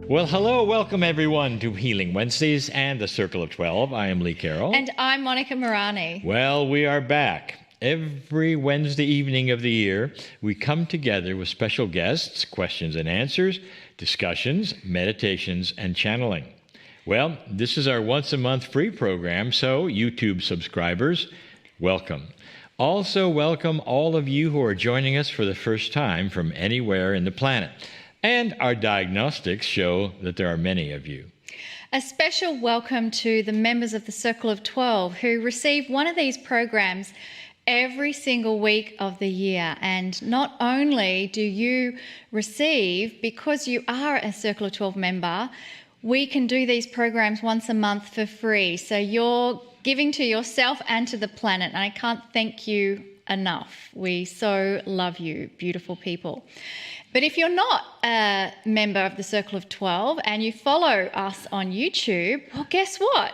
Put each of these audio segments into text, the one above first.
Well, hello, welcome everyone to Healing Wednesdays and the Circle of 12. I am Lee Carroll. And I'm Monica Morani. Well, we are back. Every Wednesday evening of the year, we come together with special guests, questions and answers, discussions, meditations, and channeling. Well, this is our once-a-month free program, so YouTube subscribers, welcome. Also, welcome all of you who are joining us for the first time from anywhere in the planet. And our diagnostics show that there are many of you. A special welcome to the members of the Circle of 12 who receive one of these programs every single week of the year. And not only do you receive, because you are a Circle of 12 member, we can do these programs once a month for free. So you're giving to yourself and to the planet. And I can't thank you enough. We so love you, beautiful people. But if you're not a member of the Circle of 12 and you follow us on YouTube, well, guess what?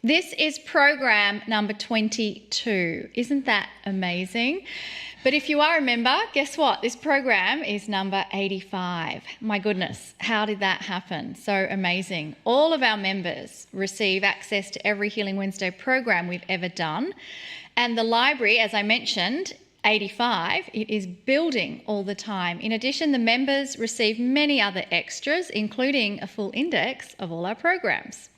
This is program number 22. Isn't that amazing? But if you are a member, guess what? This program is number 85. My goodness, how did that happen? So amazing. All of our members receive access to every Healing Wednesday program we've ever done. And the library, as I mentioned, 85, it is building all the time. In addition, the members receive many other extras, including a full index of all our programs.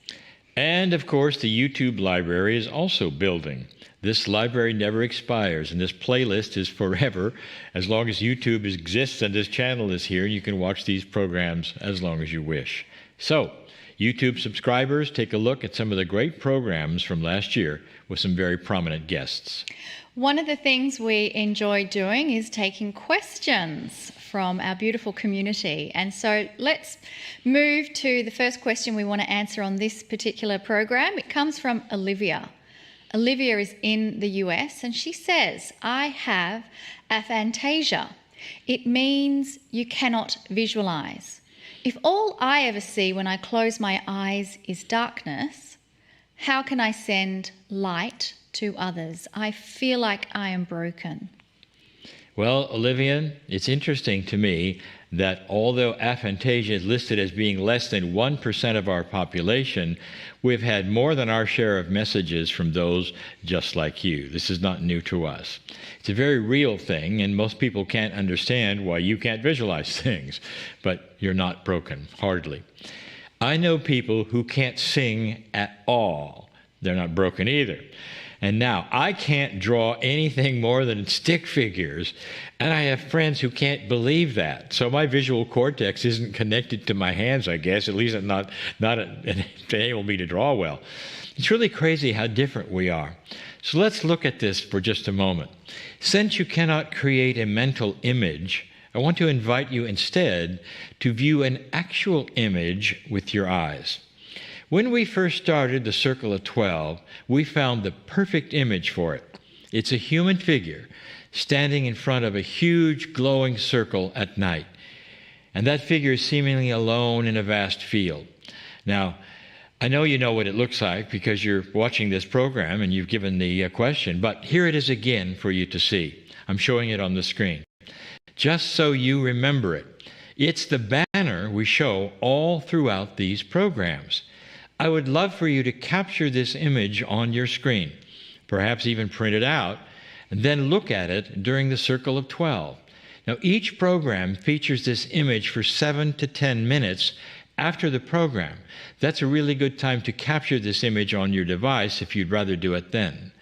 And of course, the YouTube library is also building. This library never expires, and this playlist is forever. As long as YouTube exists and this channel is here, you can watch these programs as long as you wish. So, YouTube subscribers, take a look at some of the great programs from last year with some very prominent guests. One of the things we enjoy doing is taking questions from our beautiful community. And so let's move to the first question we want to answer on this particular program. It comes from Olivia. Olivia is in the US and she says, I have aphantasia. It means you cannot visualize. If all I ever see when I close my eyes is darkness, how can I send light to others? I feel like I am broken. Well, Olivia, it's interesting to me that although aphantasia is listed as being less than 1% of our population, we've had more than our share of messages from those just like you. This is not new to us. It's a very real thing, and most people can't understand why you can't visualize things, but you're not broken, hardly. I know people who can't sing at all. They're not broken either. And now, I can't draw anything more than stick figures, and I have friends who can't believe that. So my visual cortex isn't connected to my hands, I guess, at least not enable me to draw well. It's really crazy how different we are. So let's look at this for just a moment. Since you cannot create a mental image, I want to invite you instead to view an actual image with your eyes. When we first started the Circle of 12, we found the perfect image for it. It's a human figure standing in front of a huge glowing circle at night. And that figure is seemingly alone in a vast field. Now, I know you know what it looks like because you're watching this program and you've given the question, but here it is again for you to see. I'm showing it on the screen. Just so you remember it. It's the banner we show all throughout these programs. I would love for you to capture this image on your screen, perhaps even print it out, and then look at it during the Circle of 12. Now, each program features this image for 7 to 10 minutes after the program. That's a really good time to capture this image on your device if you'd rather do it then.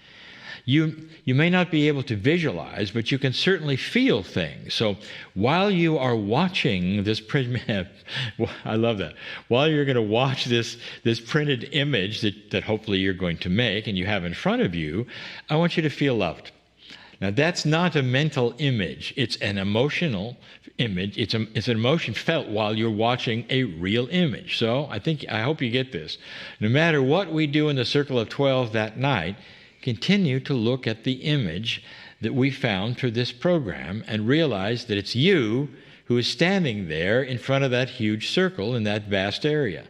You may not be able to visualize, but you can certainly feel things. So while you are watching this I love that. While you're going to watch this printed image that hopefully you're going to make and you have in front of you, I want you to feel loved. Now, that's not a mental image. It's an emotional image. It's an emotion felt while you're watching a real image. So I hope you get this. No matter what we do in the Circle of 12 that night, continue to look at the image that we found through this program and realize that it's you who is standing there in front of that huge circle in that vast area.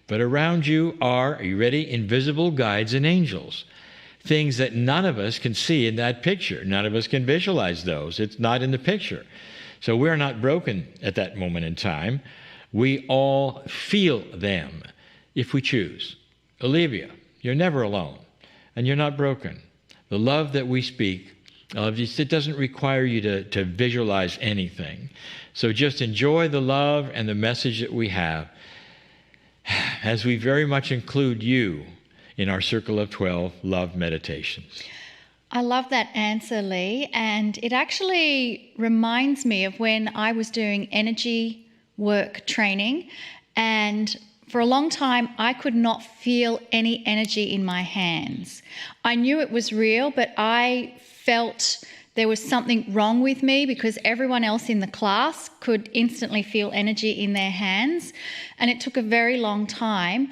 But around you are you ready? Invisible guides and angels. Things that none of us can see in that picture. None of us can visualize those. It's not in the picture. So we're not broken at that moment in time. We all feel them if we choose. Olivia, you're never alone, and you're not broken. The love that we speak of, it doesn't require you to visualize anything. So just enjoy the love and the message that we have as we very much include you in our Circle of 12 love meditations. I love that answer, Lee, and it actually reminds me of when I was doing energy work training, and for a long time I could not feel any energy in my hands. I knew it was real, but I felt there was something wrong with me because everyone else in the class could instantly feel energy in their hands, and it took a very long time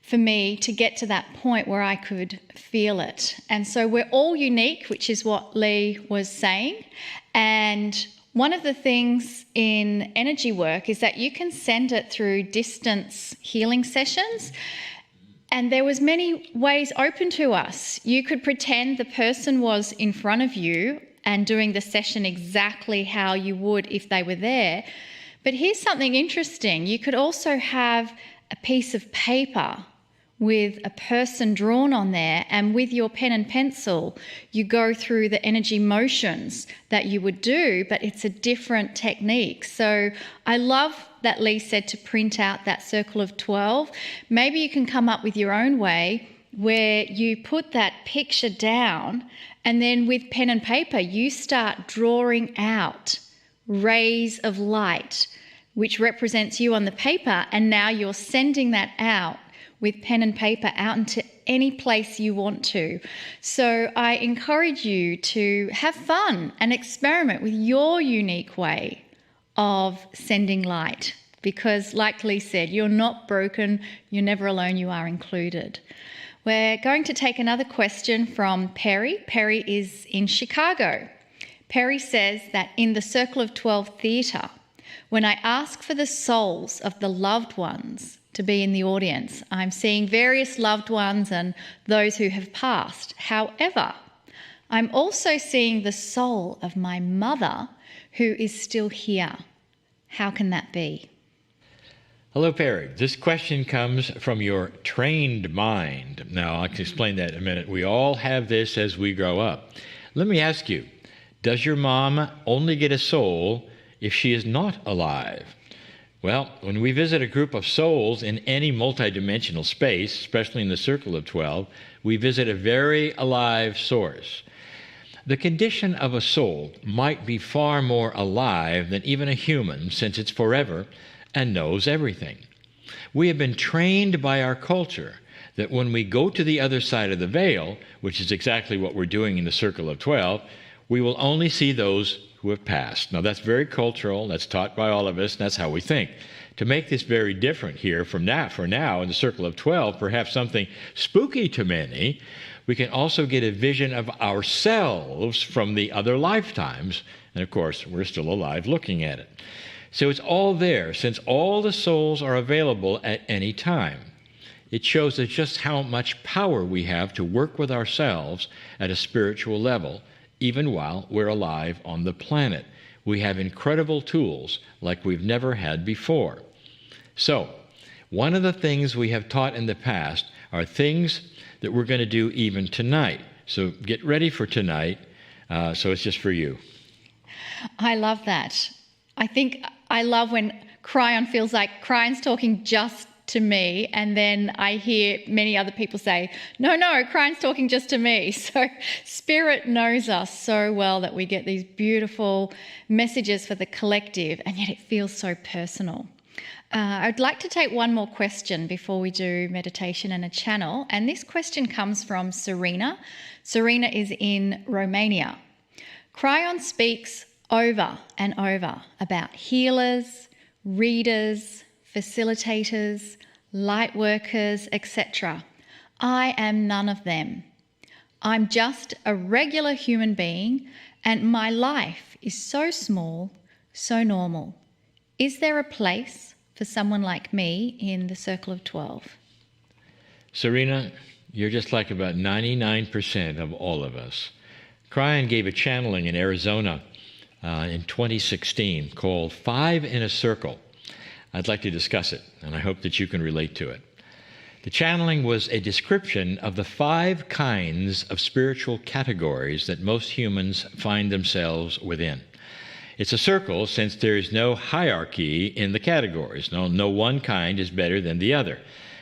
for me to get to that point where I could feel it. And so we're all unique, which is what Lee was saying. And one of the things in energy work is that you can send it through distance healing sessions. And there was many ways open to us. You could pretend the person was in front of you and doing the session exactly how you would if they were there. But here's something interesting. You could also have a piece of paper with a person drawn on there, and with your pen and pencil, you go through the energy motions that you would do, but it's a different technique. So I love that Lee said to print out that circle of 12. Maybe you can come up with your own way where you put that picture down, and then with pen and paper, you start drawing out rays of light, which represents you on the paper, and now you're sending that out with pen and paper out into any place you want to. So I encourage you to have fun and experiment with your unique way of sending light, because like Lee said, you're not broken, you're never alone, you are included. We're going to take another question from Perry. Perry is in Chicago. Perry says that in the Circle of 12 Theatre, when I ask for the souls of the loved ones to be in the audience, I'm seeing various loved ones and those who have passed. However, I'm also seeing the soul of my mother who is still here. How can that be? Hello, Perry. This question comes from your trained mind. Now, I'll explain that in a minute. We all have this as we grow up. Let me ask you, does your mom only get a soul if she is not alive? Well, when we visit a group of souls in any multidimensional space, especially in the Circle of 12, we visit a very alive source. The condition of a soul might be far more alive than even a human, since it's forever and knows everything. We have been trained by our culture that when we go to the other side of the veil, which is exactly what we're doing in the Circle of 12, we will only see those who have passed. Now, that's very cultural, that's taught by all of us, and that's how we think. To make this very different here for now in the Circle of 12, perhaps something spooky to many, we can also get a vision of ourselves from the other lifetimes, and of course, we're still alive looking at it. So it's all there, since all the souls are available at any time. It shows us just how much power we have to work with ourselves at a spiritual level, even while we're alive on the planet. We have incredible tools like we've never had before. So, one of the things we have taught in the past are things that we're going to do even tonight. So get ready for tonight. So it's just for you. I love that. I think I love when Kryon feels like Kryon's talking just to me, and then I hear many other people say, no, Kryon's talking just to me. So Spirit knows us so well that we get these beautiful messages for the collective, and yet it feels so personal. I'd like to take one more question before we do meditation and a channel, and this question comes from Serena. Serena is in Romania. Kryon speaks over and over about healers, readers, facilitators, light workers, etc. I am none of them. I'm just a regular human being, and my life is so small, so normal. Is there a place for someone like me in the Circle of 12? Serena, you're just like about 99% of all of us. Kryon gave a channeling in Arizona in 2016 called 5 in a Circle. I'd like to discuss it, and I hope that you can relate to it. The channeling was a description of the 5 kinds of spiritual categories that most humans find themselves within. It's a circle since there is no hierarchy in the categories. No one kind is better than the other.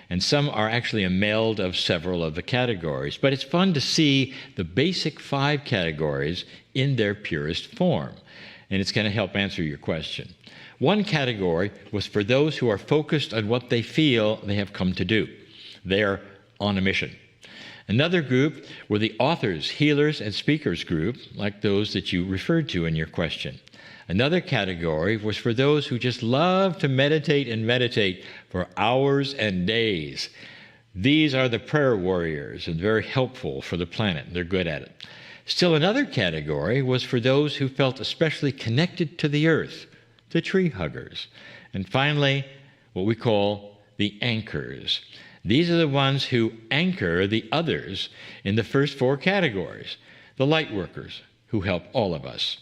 And some are actually a meld of several of the categories. But it's fun to see the basic 5 categories in their purest form. And it's going to help answer your question. One category was for those who are focused on what they feel they have come to do. They are on a mission. Another group were the authors, healers, and speakers group, like those that you referred to in your question. Another category was for those who just love to meditate for hours and days. These are the prayer warriors and very helpful for the planet. They're good at it. Still another category was for those who felt especially connected to the earth, the tree huggers. And finally, what we call the anchors. These are the ones who anchor the others in the first 4 categories, the light workers who help all of us.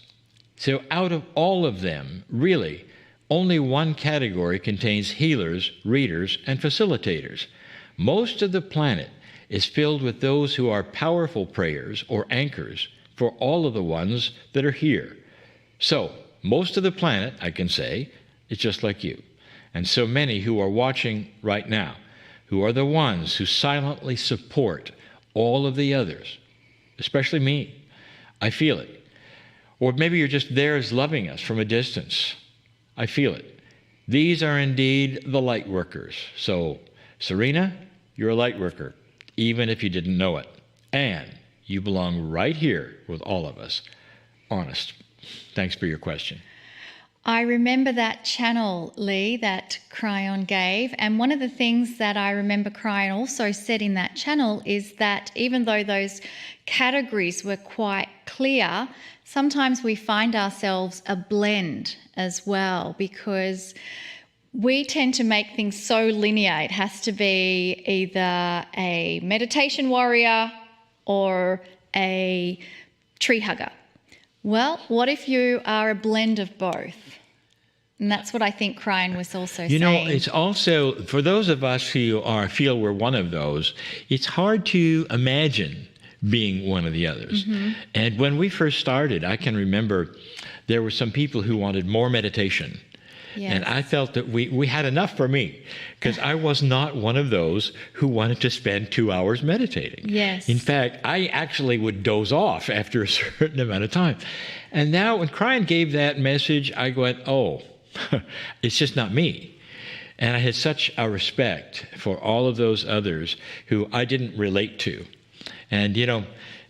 So out of all of them, really, only one category contains healers, readers, and facilitators. Most of the planet is filled with those who are powerful prayers or anchors for all of the ones that are here. So, most of the planet, I can say, is just like you. And so many who are watching right now, who are the ones who silently support all of the others, especially me. I feel it. Or maybe you're just there as loving us from a distance. I feel it. These are indeed the light workers. So, Serena, you're a light worker, even if you didn't know it. And you belong right here with all of us. Honest. Thanks for your question. I remember that channel, Lee, that Kryon gave. And one of the things that I remember Kryon also said in that channel is that even though those categories were quite clear, sometimes we find ourselves a blend as well, because we tend to make things so linear. It has to be either a meditation warrior or a tree hugger. Well, what if you are a blend of both? And that's what I think Kryon was also saying. You know, it's also, for those of us who feel we're one of those, it's hard to imagine being one of the others. Mm-hmm. And when we first started, I can remember there were some people who wanted more meditation. Yes. And I felt that we had enough for me, because I was not one of those who wanted to spend 2 hours meditating. Yes. In fact, I actually would doze off after a certain amount of time. And now when Kryon gave that message, I went, oh, it's just not me. And I had such a respect for all of those others who I didn't relate to. And, you know,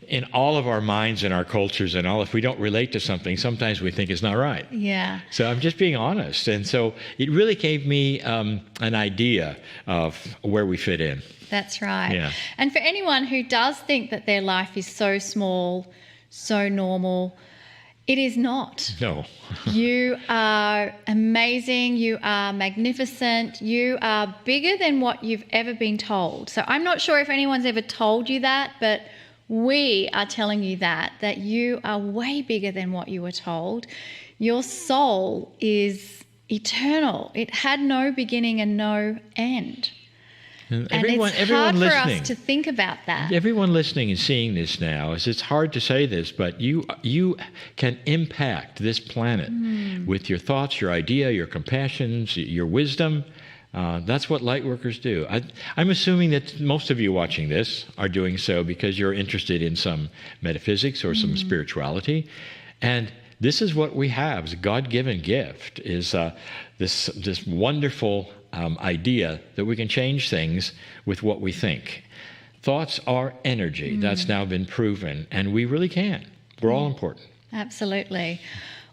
in all of our minds and our cultures and all, if we don't relate to something, sometimes we think it's not right. Yeah. So I'm just being honest. And so it really gave me an idea of where we fit in. That's right. Yeah. And for anyone who does think that their life is so small, so normal, it is not. No. You are amazing. You are magnificent. You are bigger than what you've ever been told. So I'm not sure if anyone's ever told you that, but we are telling you that you are way bigger than what you were told. Your soul is eternal. It had no beginning and no end. And it's hard for us to think about that. Everyone listening and seeing this now, it's hard to say this, but you can impact this planet with your thoughts, your idea, your compassions, your wisdom. That's what light workers do. I'm assuming that most of you watching this are doing so because you're interested in some metaphysics or some spirituality. And this is what we have. It's a God-given gift, is this wonderful idea that we can change things with what we think. Thoughts are energy. That's now been proven, and we really can. We're all important. Absolutely.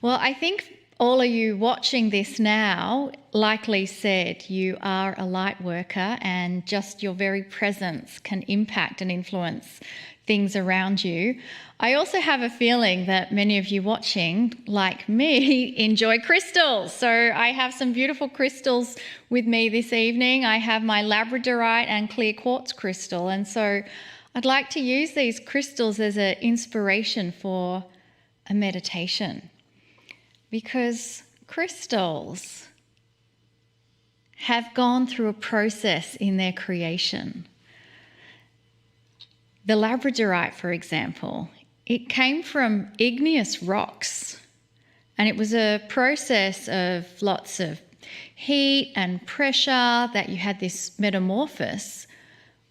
Well, I think all of you watching this now, like Lee said, you are a light worker, and just your very presence can impact and influence things around you. I also have a feeling that many of you watching, like me, enjoy crystals. So I have some beautiful crystals with me this evening. I have my labradorite and clear quartz crystal. And so I'd like to use these crystals as an inspiration for a meditation. Because crystals have gone through a process in their creation. The labradorite, for example, it came from igneous rocks, and it was a process of lots of heat and pressure that you had this metamorphosis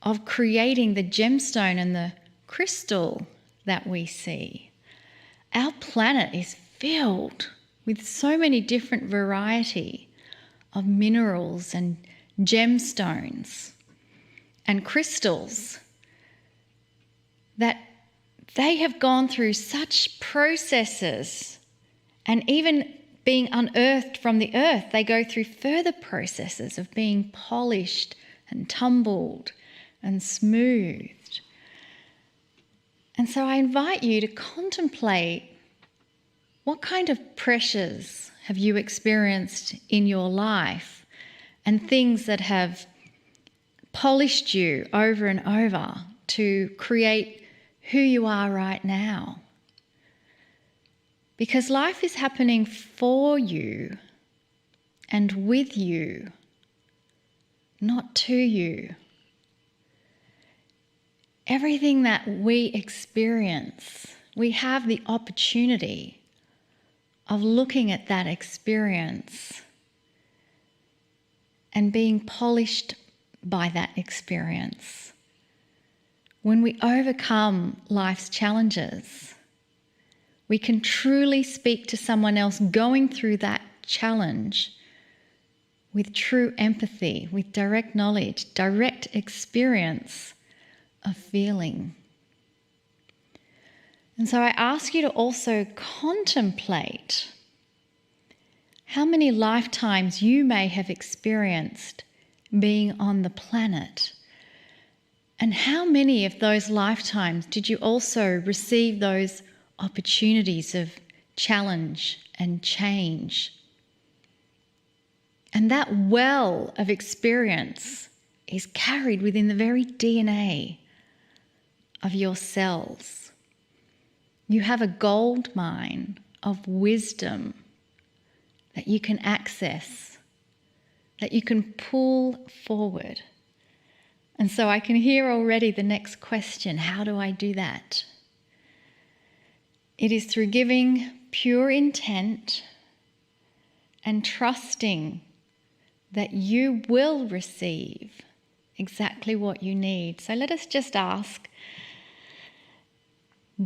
of creating the gemstone and the crystal that we see. Our planet is filled with so many different variety of minerals and gemstones and crystals that they have gone through such processes, and even being unearthed from the earth, they go through further processes of being polished and tumbled and smoothed. And so I invite you to contemplate, what kind of pressures have you experienced in your life, and things that have polished you over and over to create who you are right now. Because life is happening for you and with you, not to you. Everything that we experience, we have the opportunity of looking at that experience and being polished by that experience. When we overcome life's challenges, we can truly speak to someone else going through that challenge with true empathy, with direct knowledge, direct experience of feeling. And so I ask you to also contemplate how many lifetimes you may have experienced being on the planet. And how many of those lifetimes did you also receive those opportunities of challenge and change? And that well of experience is carried within the very DNA of your cells. You have a gold mine of wisdom that you can access, that you can pull forward. And so I can hear already the next question: how do I do that? It is through giving pure intent and trusting that you will receive exactly what you need. So let us just ask,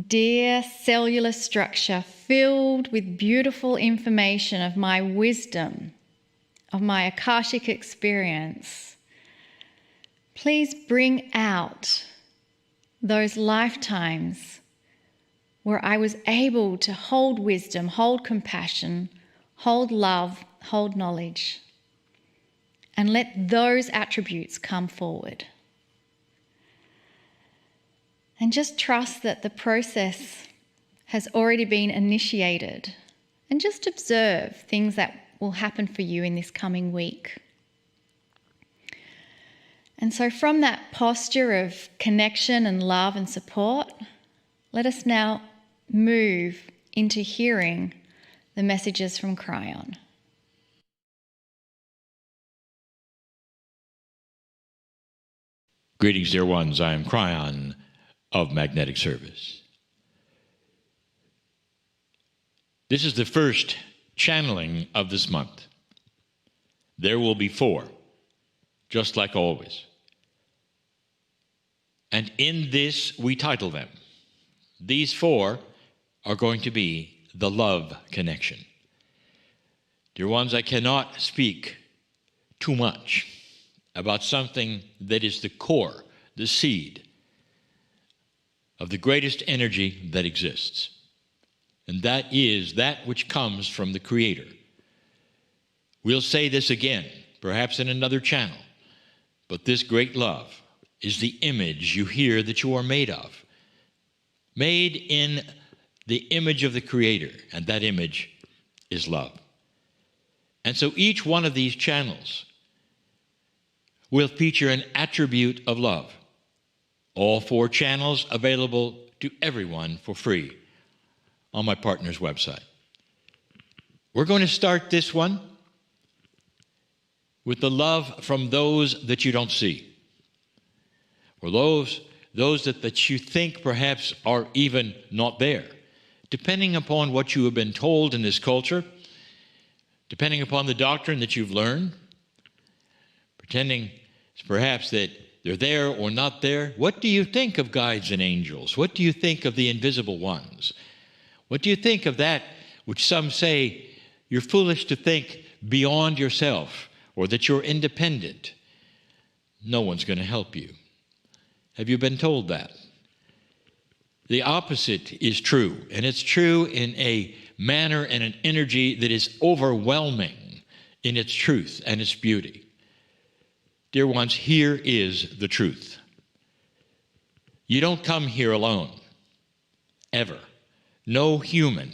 dear cellular structure filled with beautiful information of my wisdom, of my Akashic experience, please bring out those lifetimes where I was able to hold wisdom, hold compassion, hold love, hold knowledge, and let those attributes come forward. And just trust that the process has already been initiated, and just observe things that will happen for you in this coming week. And so from that posture of connection and love and support, let us now move into hearing the messages from Kryon. Greetings, dear ones. I am Kryon of Magnetic Service. This is the first channeling of this month. There will be 4, just like always. And in this, we title them. These 4 are going to be the love connection. Dear ones, I cannot speak too much about something that is the core, the seed of the greatest energy that exists. And that is that which comes from the Creator. We'll say this again, perhaps in another channel, but this great love is the image you hear that you are made of. Made in the image of the Creator, and that image is love. And so each one of these channels will feature an attribute of love. All 4 channels available to everyone for free on my partner's website. We're going to start this one with the love from those that you don't see, or those that you think perhaps are even not there, depending upon what you have been told in this culture, depending upon the doctrine that you've learned, pretending perhaps that they're there or not there. What do you think of guides and angels? What do you think of the invisible ones? What do you think of that which some say you're foolish to think beyond yourself, or that you're independent? No one's going to help you. Have you been told that? The opposite is true, and it's true in a manner and an energy that is overwhelming in its truth and its beauty. Dear ones, here is the truth. You don't come here alone, ever. No human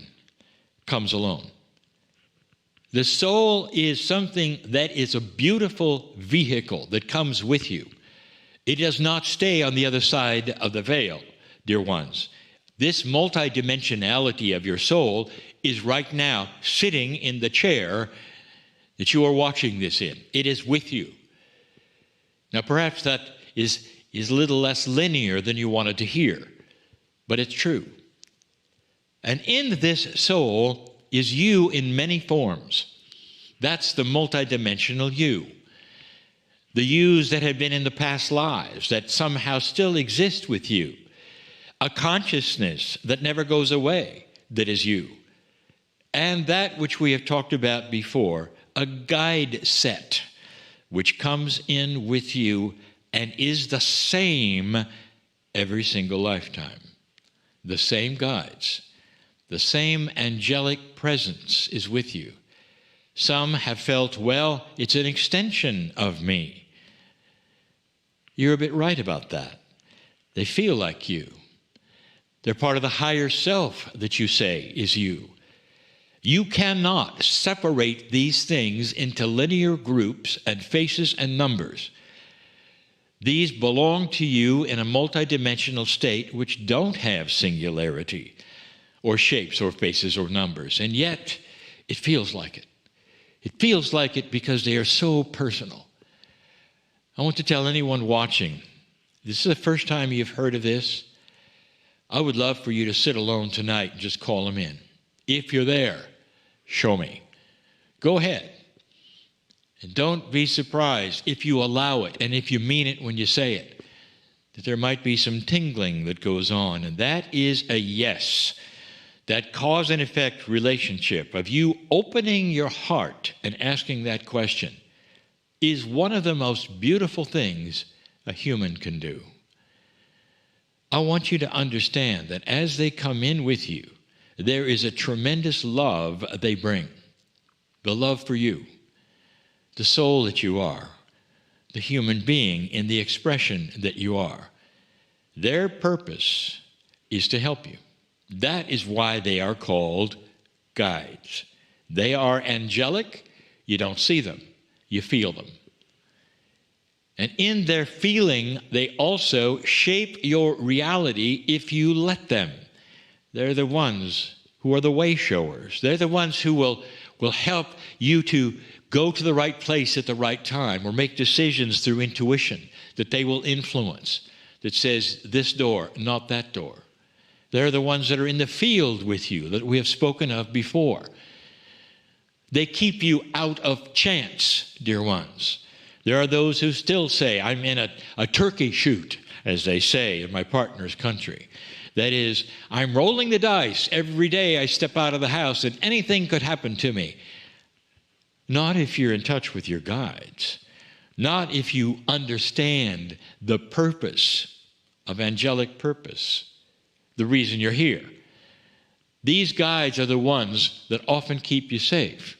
comes alone. The soul is something that is a beautiful vehicle that comes with you. It does not stay on the other side of the veil, dear ones. This multidimensionality of your soul is right now sitting in the chair that you are watching this in. It is with you. Now, perhaps that is a little less linear than you wanted to hear, but it's true. And in this soul is you in many forms. That's the multidimensional you. The yous that have been in the past lives that somehow still exist with you. A consciousness that never goes away that is you. And that which we have talked about before, a guide set which comes in with you and is the same every single lifetime. The same guides, the same angelic presence is with you. Some have felt, well, it's an extension of me. You're a bit right about that. They feel like you. They're part of the higher self that you say is you. You cannot separate these things into linear groups and faces and numbers. These belong to you in a multidimensional state which don't have singularity or shapes or faces or numbers, and yet it feels like it. It feels like it because they are so personal. I want to tell anyone watching, this is the first time you've heard of this. I would love for you to sit alone tonight and just call them in. If you're there, show me. Go ahead. And don't be surprised if you allow it and if you mean it when you say it, that there might be some tingling that goes on. And that is a yes. That cause and effect relationship of you opening your heart and asking that question is one of the most beautiful things a human can do. I want you to understand that as they come in with you, there is a tremendous love they bring. The love for you, the soul that you are, the human being in the expression that you are. Their purpose is to help you. That is why they are called guides. They are angelic. You don't see them. You feel them. And in their feeling, they also shape your reality if you let them. They're the ones who are the way showers. They're the ones who will help you to go to the right place at the right time or make decisions through intuition that they will influence, that says this door, not that door. They're the ones that are in the field with you that we have spoken of before. They keep you out of chance, dear ones. There are those who still say, I'm in a turkey shoot, as they say in my partner's country. That is, I'm rolling the dice every day I step out of the house and anything could happen to me. Not if you're in touch with your guides. Not if you understand the purpose of angelic purpose, the reason you're here. These guides are the ones that often keep you safe,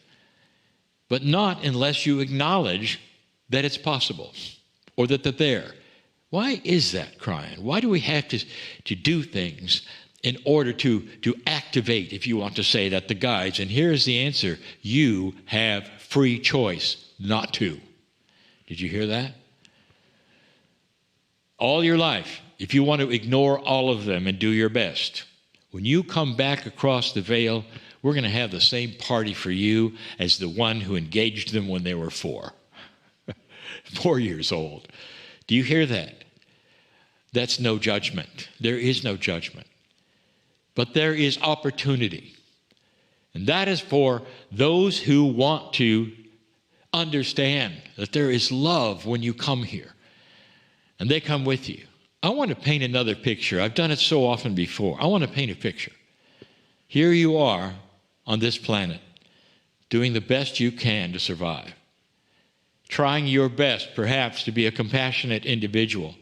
but not unless you acknowledge that it's possible or that they're there. Why is that, Kryon? Why do we have to do things in order to activate, if you want to say that, the guides? And here's the answer. You have free choice not to. Did you hear that? All your life, if you want to ignore all of them and do your best, when you come back across the veil, we're going to have the same party for you as the one who engaged them when they were 4. 4 years old. Do you hear that? That's no judgment. There is no judgment. But there is opportunity. And that is for those who want to understand that there is love when you come here. And they come with you. I want to paint another picture. I've done it so often before. I want to paint a picture. Here you are on this planet, doing the best you can to survive. Trying your best, perhaps, to be a compassionate individual.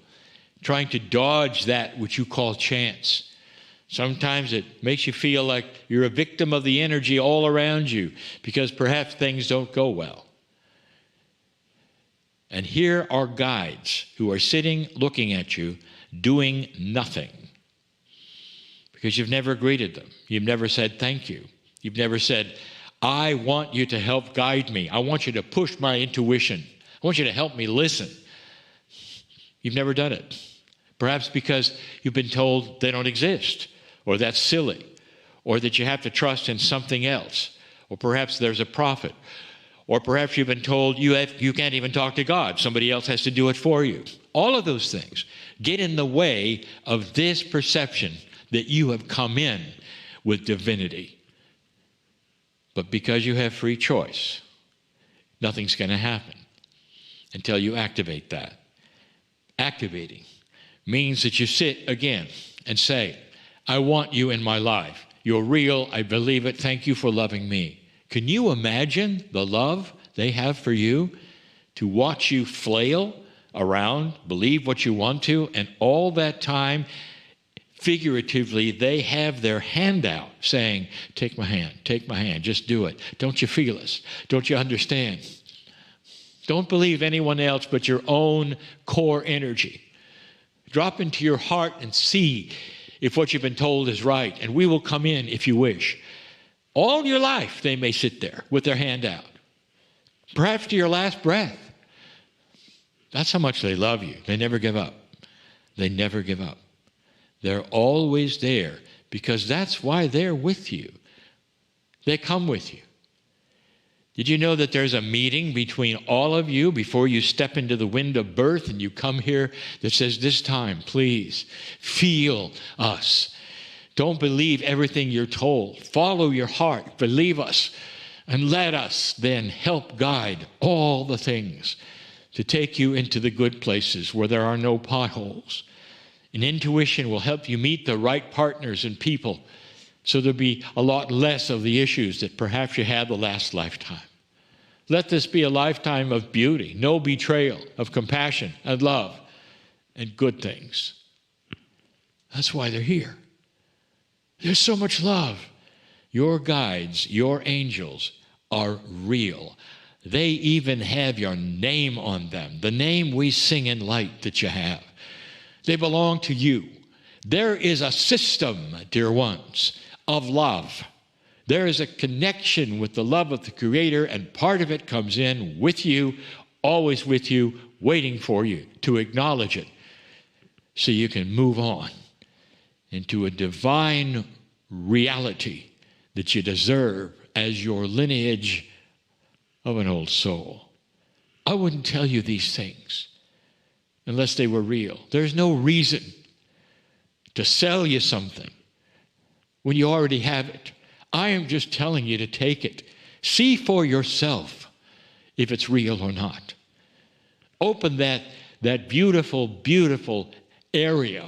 Trying to dodge that which you call chance. Sometimes it makes you feel like you're a victim of the energy all around you because perhaps things don't go well. And here are guides who are sitting looking at you doing nothing because you've never greeted them. You've never said thank you. You've never said, I want you to help guide me. I want you to push my intuition. I want you to help me listen. You've never done it. Perhaps because you've been told they don't exist, or that's silly, or that you have to trust in something else, or perhaps there's a prophet, or perhaps you've been told you can't even talk to God. Somebody else has to do it for you. All of those things get in the way of this perception that you have come in with divinity. But because you have free choice, nothing's going to happen until you activate that. Activating means that you sit again and say, I want you in my life. You're real. I believe it. Thank you for loving me. Can you imagine the love they have for you to watch you flail around, believe what you want to, and all that time, figuratively, they have their hand out saying, take my hand, just do it. Don't you feel us? Don't you understand? Don't believe anyone else but your own core energy. Drop into your heart and see if what you've been told is right, and we will come in if you wish. All your life, they may sit there with their hand out, perhaps to your last breath. That's how much they love you. They never give up. They never give up. They're always there because that's why they're with you. They come with you. Did you know that there's a meeting between all of you before you step into the wind of birth and you come here that says, this time, please, feel us. Don't believe everything you're told. Follow your heart. Believe us. And let us then help guide all the things to take you into the good places where there are no potholes. And intuition will help you meet the right partners and people so there'll be a lot less of the issues that perhaps you had the last lifetime. Let this be a lifetime of beauty, no betrayal, of compassion and love and good things. That's why they're here. There's so much love. Your guides, your angels are real. They even have your name on them, the name we sing in light that you have. They belong to you. There is a system, dear ones, of love. There is a connection with the love of the Creator, and part of it comes in with you, always with you, waiting for you to acknowledge it so you can move on into a divine reality that you deserve as your lineage of an old soul. I wouldn't tell you these things unless they were real. There's no reason to sell you something when you already have it. I am just telling you to take it. See for yourself if it's real or not. Open that beautiful, beautiful area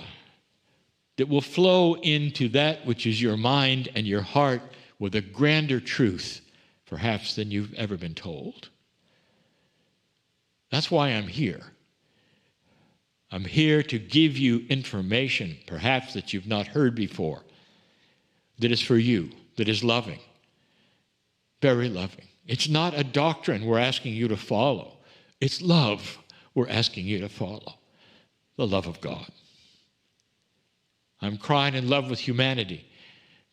that will flow into that which is your mind and your heart with a grander truth, perhaps, than you've ever been told. That's why I'm here. I'm here to give you information, perhaps that you've not heard before, that is for you, that is loving, very loving. It's not a doctrine we're asking you to follow. It's love we're asking you to follow, the love of God. I'm crying in love with humanity,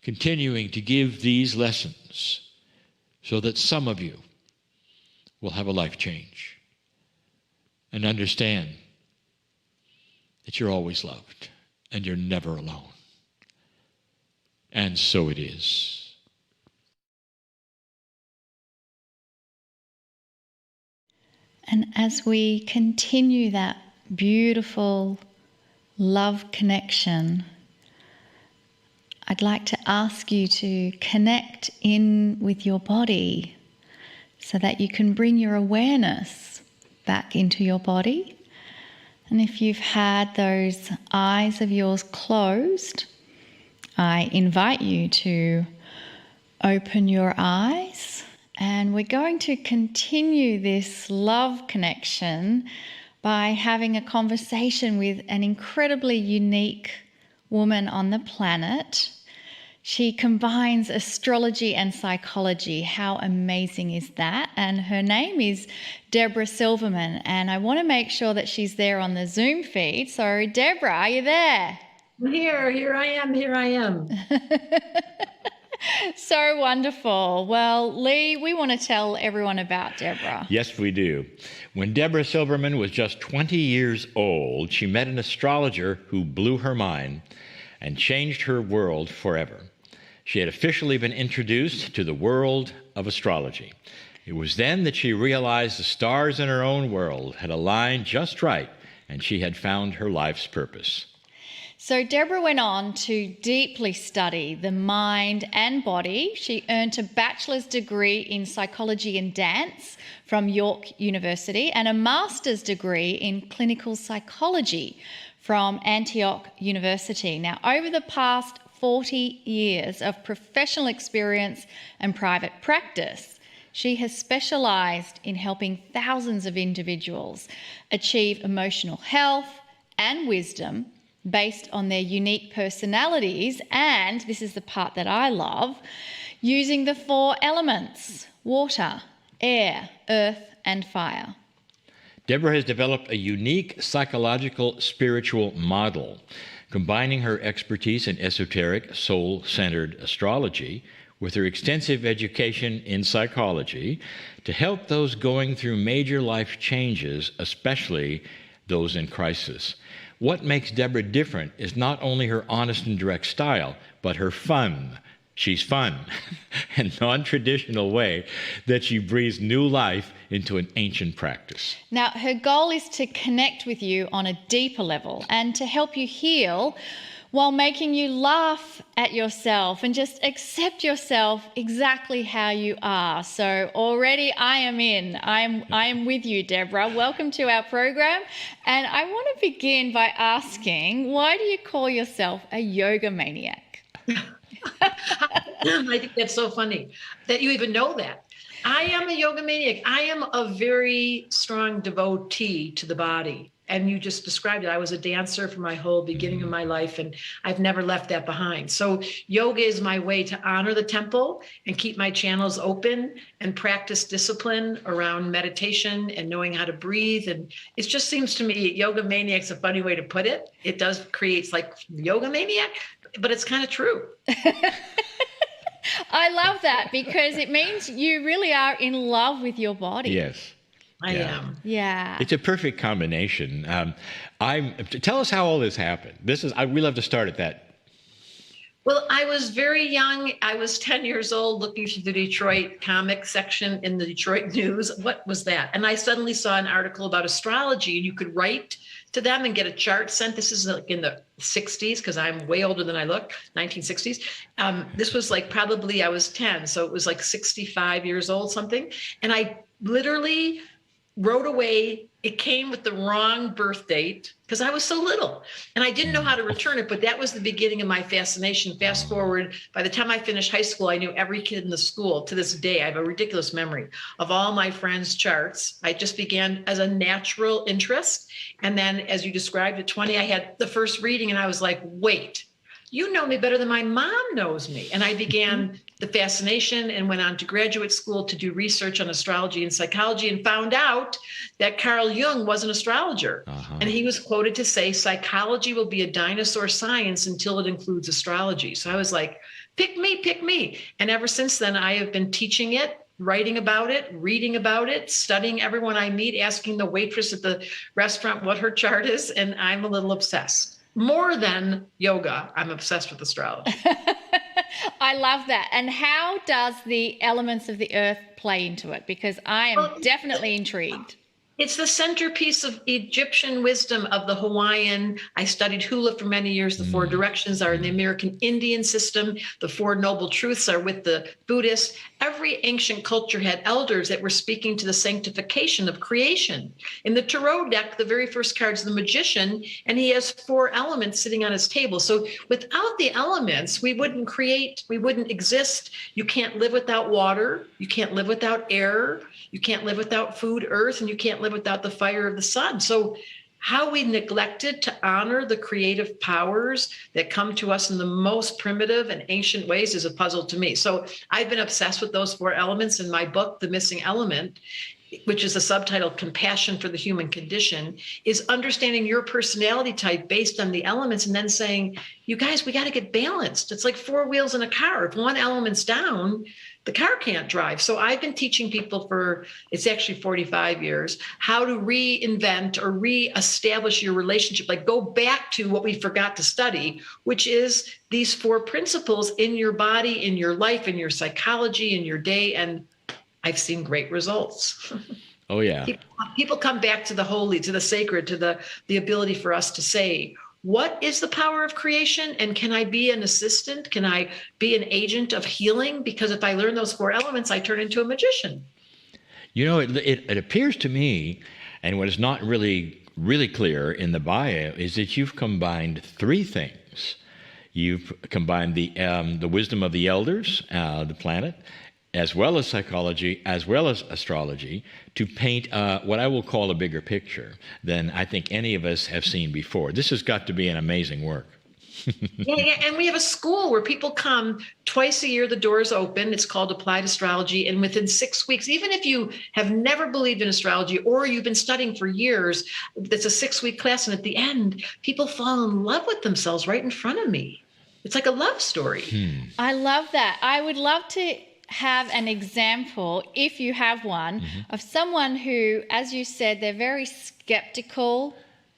continuing to give these lessons so that some of you will have a life change and understand that you're always loved and you're never alone. And so it is. And as we continue that beautiful love connection, I'd like to ask you to connect in with your body so that you can bring your awareness back into your body. And if you've had those eyes of yours closed, I invite you to open your eyes, and we're going to continue this love connection by having a conversation with an incredibly unique woman on the planet. She combines astrology and psychology. How amazing is that? And her name is Debra Silverman, and I want to make sure that she's there on the Zoom feed. So, Debra, are you there? Here I am. So wonderful. Well, Lee, we want to tell everyone about Debra. Yes, we do. When Debra Silverman was just 20 years old, she met an astrologer who blew her mind and changed her world forever. She had officially been introduced to the world of astrology. It was then that she realized the stars in her own world had aligned just right, and she had found her life's purpose. So Debra went on to deeply study the mind and body. She earned a bachelor's degree in psychology and dance from York University and a master's degree in clinical psychology from Antioch University. Now, over the past 40 years of professional experience and private practice, she has specialized in helping thousands of individuals achieve emotional health and wisdom based on their unique personalities, and this is the part that I love, using the 4 elements: water, air, earth, and fire. Debra has developed a unique psychological spiritual model, combining her expertise in esoteric, soul-centered astrology with her extensive education in psychology to help those going through major life changes, especially those in crisis. What makes Debra different is not only her honest and direct style, but her fun. She's fun and non-traditional way that she breathes new life into an ancient practice. Now, her goal is to connect with you on a deeper level and to help you heal while making you laugh at yourself and just accept yourself exactly how you are. So already I am in. I am with you, Debra. Welcome to our program. And I want to begin by asking, why do you call yourself a yoga maniac? I think that's so funny that you even know that. I am a yoga maniac. I am a very strong devotee to the body. And you just described it. I was a dancer for my whole beginning of my life, and I've never left that behind. So yoga is my way to honor the temple and keep my channels open and practice discipline around meditation and knowing how to breathe. And it just seems to me yoga maniac's a funny way to put it. It does create like yoga maniac, but it's kind of true. I love that because it means you really are in love with your body. Yes. I am. Yeah. It's a perfect combination. Tell us how all this happened. We love to start at that. Well, I was very young. I was 10 years old looking through the Detroit comic section in the Detroit News. What was that? And I suddenly saw an article about astrology, and you could write to them and get a chart sent. This is like in the 60s, because I'm way older than I look, 1960s. This was like probably I was 10, so it was like 65 years old, something. And I literally wrote away. It came with the wrong birth date because I was so little and I didn't know how to return it. But that was the beginning of my fascination. Fast forward, by the time I finished high school, I knew every kid in the school. To this day, I have a ridiculous memory of all my friends' charts. I just began as a natural interest. And then as you described at 20, I had the first reading and I was like, wait, you know me better than my mom knows me. And I began the fascination and went on to graduate school to do research on astrology and psychology and found out that Carl Jung was an astrologer. And he was quoted to say, psychology will be a dinosaur science until it includes astrology. So I was like, pick me, pick me. And ever since then, I have been teaching it, writing about it, reading about it, studying everyone I meet, asking the waitress at the restaurant what her chart is. And I'm a little obsessed. More than yoga, I'm obsessed with astrology. I love that. And how does the elements of the earth play into it? Because I am definitely intrigued. It's the centerpiece of Egyptian wisdom, of the Hawaiian. I studied hula for many years. The four directions are in the American Indian system. The four noble truths are with the Buddhists. Every ancient culture had elders that were speaking to the sanctification of creation. In the tarot deck, the very first card is the magician, and he has four elements sitting on his table. So without the elements, we wouldn't create, we wouldn't exist. You can't live without water. You can't live without air. You can't live without food, earth, and you can't live without the fire of the sun. So how we neglected to honor the creative powers that come to us in the most primitive and ancient ways is a puzzle to me. So I've been obsessed with those four elements in my book, The Missing Element, which is the subtitle, Compassion for the Human Condition, is understanding your personality type based on the elements and then saying, you guys, we got to get balanced. It's like four wheels in a car. If one element's down, the car can't drive. So I've been teaching people for, it's actually 45 years, how to reinvent or reestablish your relationship, like go back to what we forgot to study, which is these four principles in your body, in your life, in your psychology, in your day. And I've seen great results. Oh, yeah. People come back to the holy, to the sacred, to the ability for us to say, what is the power of creation? And can I be an assistant? Can I be an agent of healing? Because if I learn those four elements, I turn into a magician. You know, it appears to me, and what is not really clear in the bio is that you've combined three things. You've combined the wisdom of the elders, the planet, as well as psychology, as well as astrology, to paint what I will call a bigger picture than I think any of us have seen before. This has got to be an amazing work. Yeah, and we have a school where people come twice a year. The doors open. It's called Applied Astrology. And within 6 weeks, even if you have never believed in astrology or you've been studying for years, it's a 6-week class. And at the end, people fall in love with themselves right in front of me. It's like a love story. I love that. I would love to have an example, if you have one, of someone who, as you said, they're very skeptical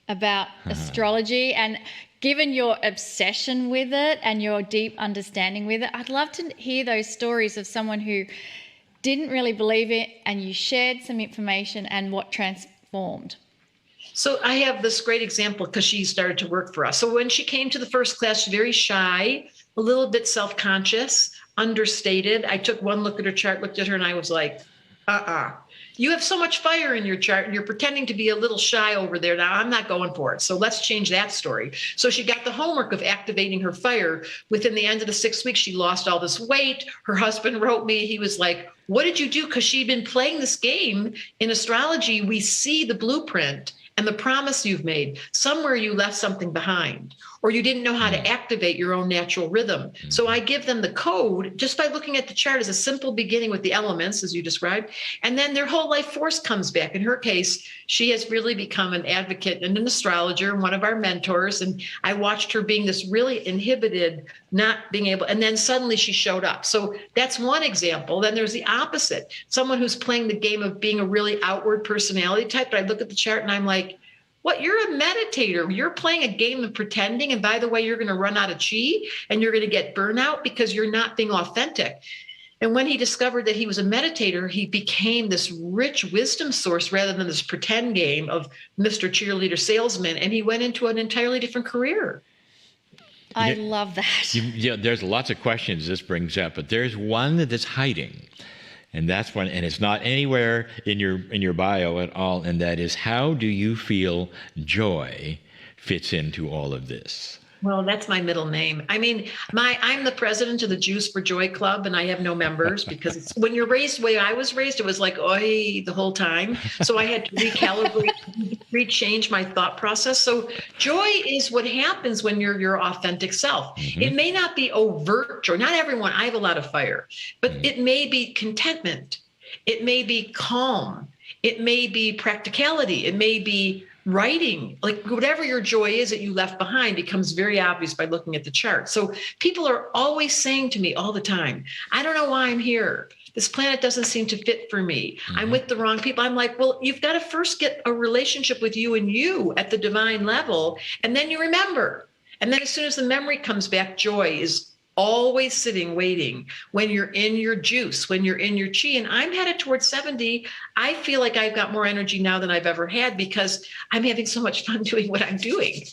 about astrology, and given your obsession with it and your deep understanding with it, I'd love to hear those stories of someone who didn't really believe it and you shared some information and what transformed. So I have this great example because she started to work for us. So when she came to the first class, she's very shy, a little bit self-conscious, understated. I took one look at her chart, looked at her, and I was like, you have so much fire in your chart and you're pretending to be a little shy over there. Now I'm not going for it. So let's change that story. So she got the homework of activating her fire. Within the end of the 6 weeks, she lost all this weight. Her husband wrote me. He was like, what did you do? Because she'd been playing this game in astrology. We see the blueprint and the promise you've made. Somewhere you left something behind, or you didn't know how to activate your own natural rhythm. So I give them the code just by looking at the chart as a simple beginning with the elements, as you described, and then their whole life force comes back. In her case, she has really become an advocate and an astrologer and one of our mentors. And I watched her being this really inhibited, not being able, and then suddenly she showed up. So that's one example. Then there's the opposite, someone who's playing the game of being a really outward personality type. But I look at the chart and I'm like, what? You're a meditator. You're playing a game of pretending. And by the way, you're going to run out of chi and you're going to get burnout because you're not being authentic. And when he discovered that he was a meditator, he became this rich wisdom source rather than this pretend game of Mr. Cheerleader Salesman. And he went into an entirely different career. I love that. There's lots of questions this brings up, but there's one that's hiding. And that's one, and it's not anywhere in your bio at all, and that is, how do you feel joy fits into all of this? Well, that's my middle name. I mean, I'm the president of the Jews for Joy Club, and I have no members because when you're raised the way I was raised, it was like, oi, the whole time. So I had to recalibrate, rechange my thought process. So joy is what happens when you're your authentic self. It may not be overt joy. Not everyone. I have a lot of fire, but it may be contentment. It may be calm. It may be practicality. It may be writing, like whatever your joy is that you left behind becomes very obvious by looking at the chart. So people are always saying to me all the time, I don't know why I'm here. This planet doesn't seem to fit for me. I'm with the wrong people. I'm like, well, you've got to first get a relationship with you and you at the divine level. And then you remember. And then as soon as the memory comes back, joy is always sitting, waiting, when you're in your juice, when you're in your chi. And I'm headed towards 70. I feel like I've got more energy now than I've ever had because I'm having so much fun doing what I'm doing.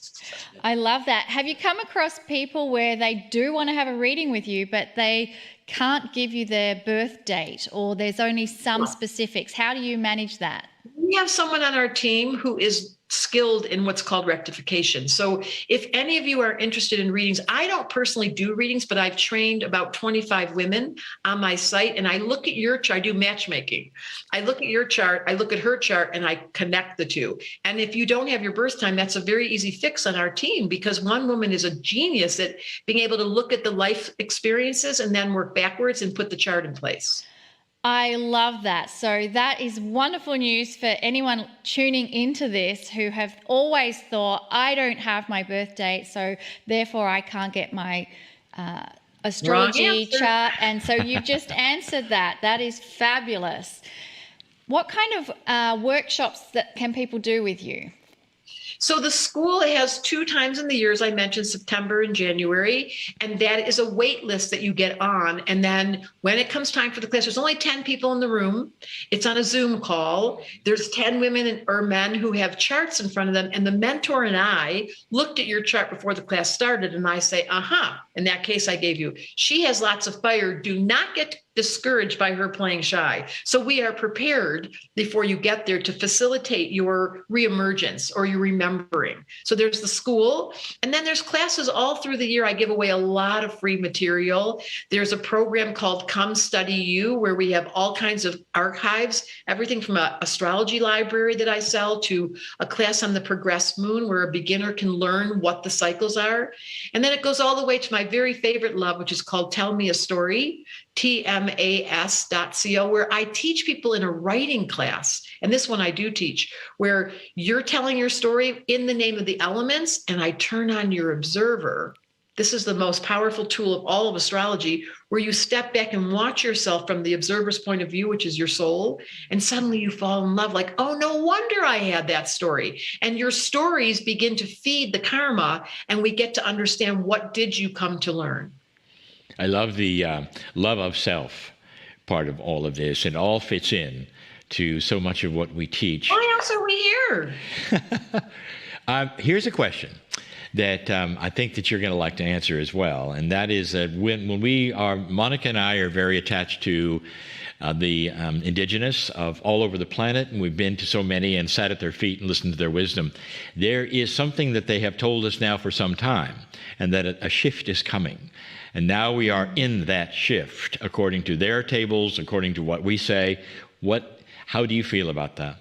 I love that. Have you come across people where they do want to have a reading with you, but they can't give you their birth date, or there's only some specifics? How do you manage that? We have someone on our team who is skilled in what's called rectification. So if any of you are interested in readings, I don't personally do readings, but I've trained about 25 women on my site, and I look at your chart. I do matchmaking. I look at your chart, I look at her chart, and I connect the two. And if you don't have your birth time, that's a very easy fix on our team, because one woman is a genius at being able to look at the life experiences and then work backwards and put the chart in place. I love that. So that is wonderful news for anyone tuning into this who have always thought, I don't have my birth date, so therefore I can't get my astrology chart. And so you've just answered that. That is fabulous. What kind of workshops that can people do with you? So the school has 2 times in the year, as I mentioned, September and January, and that is a wait list that you get on. And then when it comes time for the class, there's only 10 people in the room. It's on a Zoom call. There's 10 women or men who have charts in front of them. And the mentor and I looked at your chart before the class started, and I say, in that case I gave you, she has lots of fire. Do not get discouraged by her playing shy. So we are prepared before you get there to facilitate your reemergence or your remembering. So there's the school, and then there's classes all through the year. I give away a lot of free material. There's a program called Come Study You, where we have all kinds of archives, everything from an astrology library that I sell to a class on the progressed moon where a beginner can learn what the cycles are. And then it goes all the way to my very favorite love, which is called Tell Me a Story, tmas.co, where I teach people in a writing class. And this one I do teach, where you're telling your story in the name of the elements, and I turn on your observer. This is the most powerful tool of all of astrology, where you step back and watch yourself from the observer's point of view, which is your soul. And suddenly you fall in love, like, oh, no wonder I had that story. And your stories begin to feed the karma, and we get to understand, what did you come to learn? I love the love of self part of all of this. It all fits in to so much of what we teach. Why else are we here? Here's a question that I think that you're going to like to answer as well. And that is that when we are, Monica and I are very attached to the indigenous of all over the planet, and we've been to so many and sat at their feet and listened to their wisdom. There is something that they have told us now for some time, and that a shift is coming. And now we are in that shift, according to their tables, according to what we say. How do you feel about that?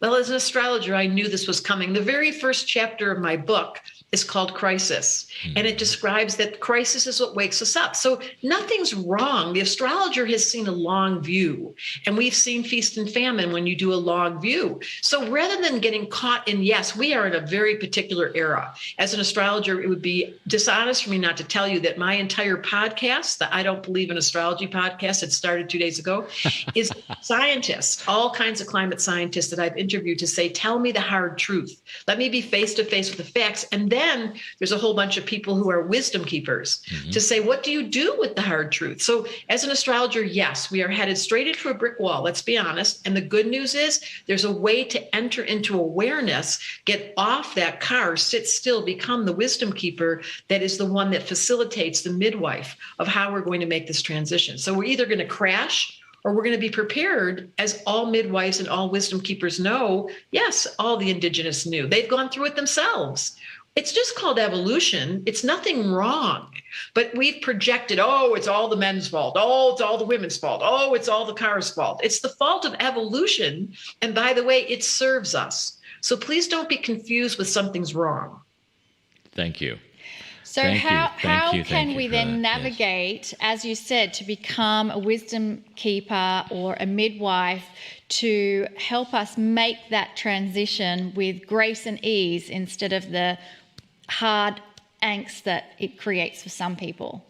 Well, as an astrologer, I knew this was coming. The very first chapter of my book is called Crisis, and it describes that crisis is what wakes us up. So nothing's wrong. The astrologer has seen a long view, and we've seen feast and famine when you do a long view. So rather than getting caught in, yes, we are in a very particular era. As an astrologer, it would be dishonest for me not to tell you that my entire podcast, the I Don't Believe in Astrology podcast that started 2 days ago, is scientists, all kinds of climate scientists that I've interviewed to say, tell me the hard truth. Let me be face to face with the facts. And then there's a whole bunch of people who are wisdom keepers to say, what do you do with the hard truth? So as an astrologer, yes, we are headed straight into a brick wall, let's be honest. And the good news is there's a way to enter into awareness, get off that car, sit still, become the wisdom keeper that is the one that facilitates the midwife of how we're going to make this transition. So we're either going to crash, or we're going to be prepared, as all midwives and all wisdom keepers know. Yes, all the indigenous knew. They've gone through it themselves. It's just called evolution. It's nothing wrong. But we've projected, oh, it's all the men's fault. Oh, it's all the women's fault. Oh, it's all the car's fault. It's the fault of evolution. And by the way, it serves us. So please don't be confused with something's wrong. Thank you. So how can we then navigate, as you said, to become a wisdom keeper or a midwife to help us make that transition with grace and ease instead of the hard angst that it creates for some people?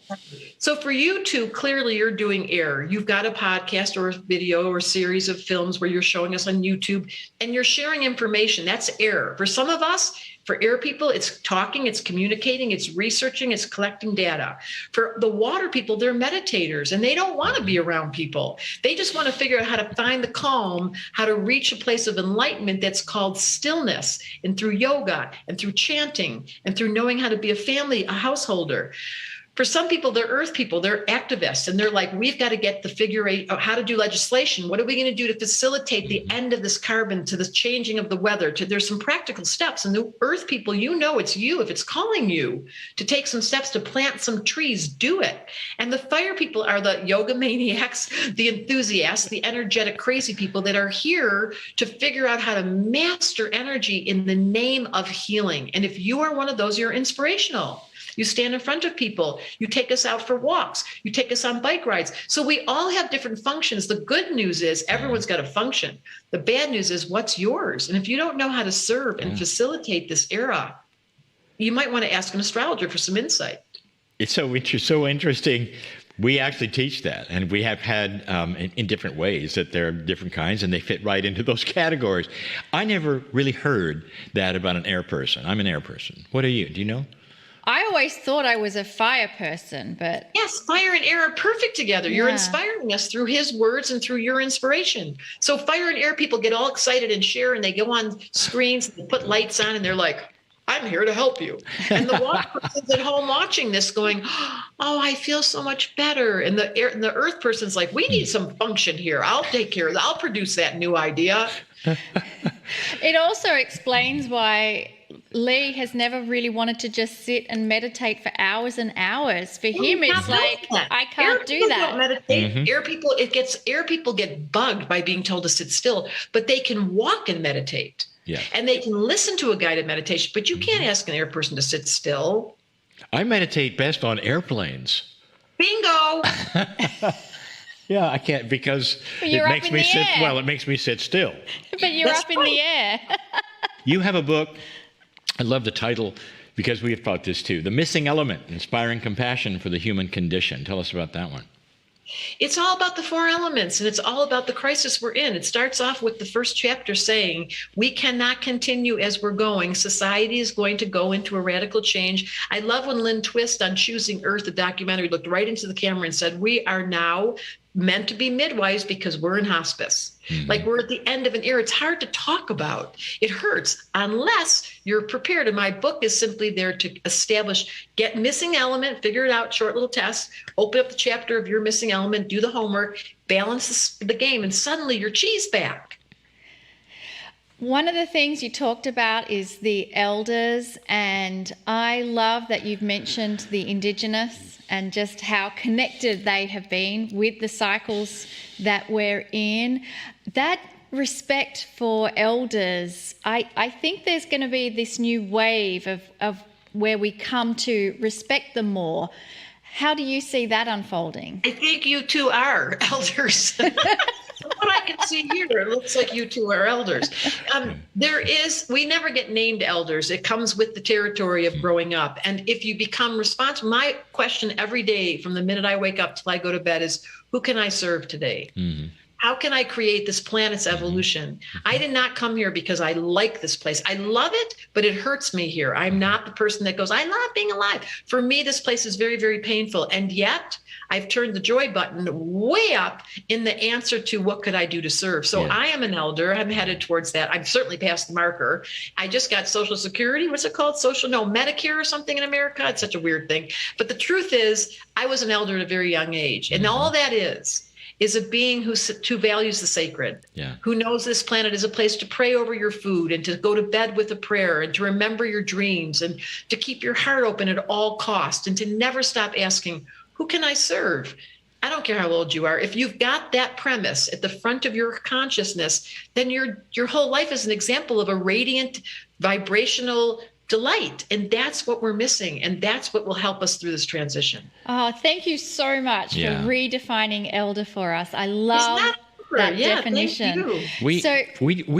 So for you two, clearly you're doing air. You've got a podcast or a video or a series of films where you're showing us on YouTube and you're sharing information. That's air. For some of us, For air people, it's talking, it's communicating, it's researching, it's collecting data. For the water people, they're meditators and they don't want to be around people. They just want to figure out how to find the calm, how to reach a place of enlightenment that's called stillness, and through yoga and through chanting and through knowing how to be a householder. For some people, they're earth people, they're activists, and they're like, we've got to get the figure eight of how to do legislation. What are we going to do to facilitate the end of this carbon, to the changing of the weather? There's some practical steps. And the earth people, it's you. If it's calling you to take some steps to plant some trees, do it. And the fire people are the yoga maniacs, the enthusiasts, the energetic, crazy people that are here to figure out how to master energy in the name of healing. And if you are one of those, you're inspirational. You stand in front of people. You take us out for walks. You take us on bike rides. So we all have different functions. The good news is everyone's got a function. The bad news is what's yours. And if you don't know how to serve and facilitate this era, you might want to ask an astrologer for some insight. It's so interesting. We actually teach that, and we have had in different ways that there are different kinds, and they fit right into those categories. I never really heard that about an air person. I'm an air person. What are you? Do you know? I always thought I was a fire person, but... Yes, fire and air are perfect together. You're inspiring us through his words and through your inspiration. So fire and air people get all excited and share, and they go on screens, and they put lights on, and they're like, I'm here to help you. And the water person's at home watching this going, oh, I feel so much better. And the earth person's like, we need some function here. I'll take care of that. I'll produce that new idea. It also explains why Lee has never really wanted to just sit and meditate for hours and hours. For him, it's like, I can't do that. Don't meditate. Mm-hmm. Air people get bugged by being told to sit still, but they can walk and meditate. Yeah. And they can listen to a guided meditation, but you can't ask an air person to sit still. I meditate best on airplanes. Bingo. Yeah, I can't because it makes me sit. Well, it makes me sit still. But you're up in the air. You have a book. I love the title because we have thought this too. The Missing Element: Inspiring Compassion for the Human Condition. Tell us about that one. It's all about the four elements, and it's all about the crisis we're in. It starts off with the first chapter saying, we cannot continue as we're going. Society is going to go into a radical change. I love when Lynn Twist on Choosing Earth, the documentary, looked right into the camera and said, we are now meant to be midwives because we're in hospice. Mm-hmm. Like we're at the end of an era. It's hard to talk about. It hurts unless you're prepared. And my book is simply there to establish, get missing element, figure it out, short little tests, open up the chapter of your missing element, do the homework, balance the game, and suddenly your cheese back. One of the things you talked about is the elders, and I love that you've mentioned the Indigenous and just how connected they have been with the cycles that we're in. That respect for elders, I think there's going to be this new wave of where we come to respect them more. How do you see that unfolding? I think you two are elders. From what I can see here, it looks like you two are elders. We never get named elders. It comes with the territory of growing up. And if you become responsible, my question every day from the minute I wake up till I go to bed is, who can I serve today? Mm-hmm. How can I create this planet's evolution? Mm-hmm. I did not come here because I like this place. I love it, but it hurts me here. I'm not the person that goes, I love being alive. For me, this place is very, very painful. And yet I've turned the joy button way up in the answer to what could I do to serve. So I am an elder. I'm headed towards that. I'm certainly past the marker. I just got Social Security. What's it called? Medicare or something in America. It's such a weird thing. But the truth is, I was an elder at a very young age. And all that is a being who values the sacred, who knows this planet is a place to pray over your food and to go to bed with a prayer and to remember your dreams and to keep your heart open at all costs and to never stop asking, who can I serve? I don't care how old you are. If you've got that premise at the front of your consciousness, then your whole life is an example of a radiant, vibrational delight. And that's what we're missing. And that's what will help us through this transition. Oh, thank you so much for redefining elder for us. I love that definition. We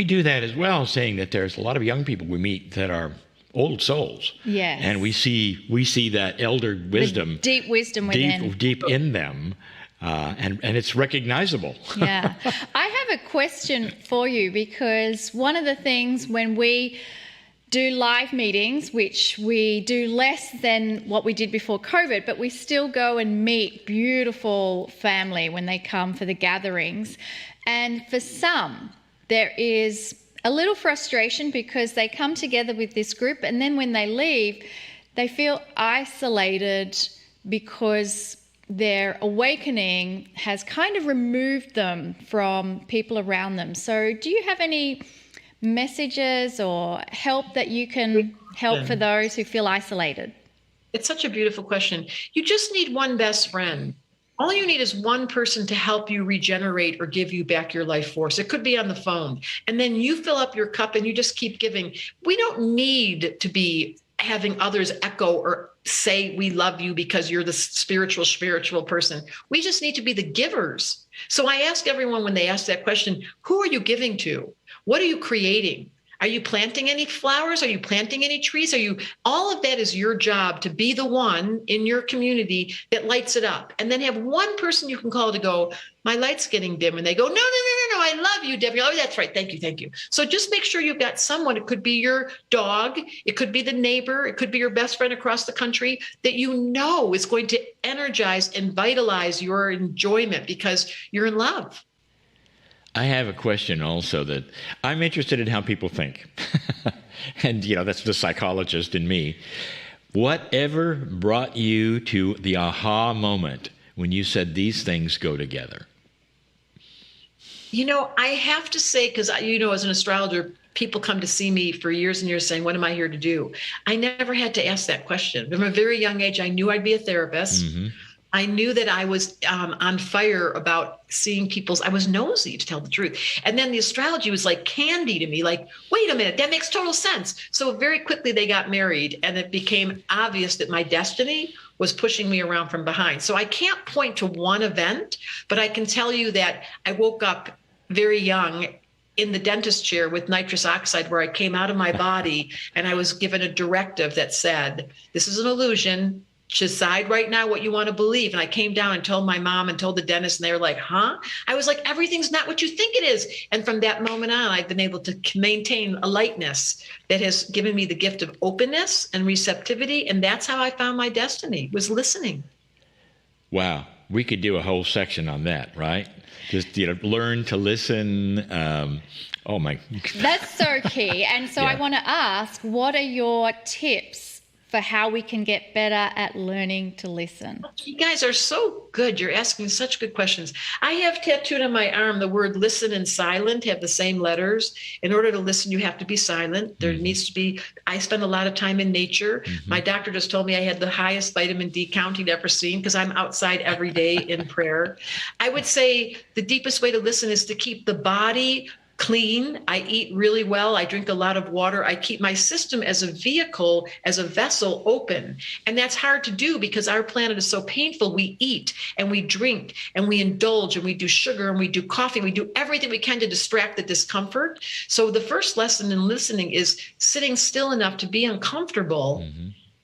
do that as well, saying that there's a lot of young people we meet that are old souls. Yes. And we see that elder wisdom. The deep wisdom within. Deep in them. And it's recognizable. Yeah. I have a question for you, because one of the things when we do live meetings, which we do less than what we did before COVID, but we still go and meet beautiful family when they come for the gatherings. And for some, there is a little frustration because they come together with this group, and then when they leave, they feel isolated because their awakening has kind of removed them from people around them. So do you have any messages or help that you can help for those who feel isolated? It's such a beautiful question. You just need one best friend. All you need is one person to help you regenerate or give you back your life force. It could be on the phone. And then you fill up your cup and you just keep giving. We don't need to be having others echo or say we love you because you're the spiritual person. We just need to be the givers. So I ask everyone when they ask that question, who are you giving to? What are you creating? Are you planting any flowers? Are you planting any trees? All of that is your job, to be the one in your community that lights it up. And then have one person you can call to go, my light's getting dim. And they go, no, I love you, Debbie. Oh, that's right. Thank you. So just make sure you've got someone. It could be your dog. It could be the neighbor. It could be your best friend across the country that you know is going to energize and vitalize your enjoyment because you're in love. I have a question also that I'm interested in how people think. And, that's the psychologist in me. Whatever brought you to the aha moment when you said these things go together? I have to say, because, as an astrologer, people come to see me for years and years saying, what am I here to do? I never had to ask that question. From a very young age, I knew I'd be a therapist. Mm-hmm. I knew that I was on fire about seeing I was nosy, to tell the truth. And then the astrology was like candy to me, like, wait a minute, that makes total sense. So very quickly they got married, and it became obvious that my destiny was pushing me around from behind. So I can't point to one event, but I can tell you that I woke up very young in the dentist chair with nitrous oxide, where I came out of my body and I was given a directive that said, this is an illusion. Decide right now what you want to believe. And I came down and told my mom and told the dentist, and they were like, huh? I was like, everything's not what you think it is. And from that moment on, I've been able to maintain a lightness that has given me the gift of openness and receptivity. And that's how I found my destiny, was listening. Wow. We could do a whole section on that, right? Just, learn to listen. Oh my. That's so key. And so Yeah. I want to ask, what are your tips for how we can get better at learning to listen? You guys are so good. You're asking such good questions. I have tattooed on my arm the word listen and silent have the same letters. In order to listen, you have to be silent. There needs to be, I spend a lot of time in nature. Mm-hmm. My doctor just told me I had the highest vitamin D count he'd ever seen because I'm outside every day in prayer. I would say the deepest way to listen is to keep the body clean. I eat really well. I drink a lot of water. I keep my system as a vehicle, as a vessel open. And that's hard to do because our planet is so painful. We eat and we drink and we indulge and we do sugar and we do coffee. We do everything we can to distract the discomfort. So the first lesson in listening is sitting still enough to be uncomfortable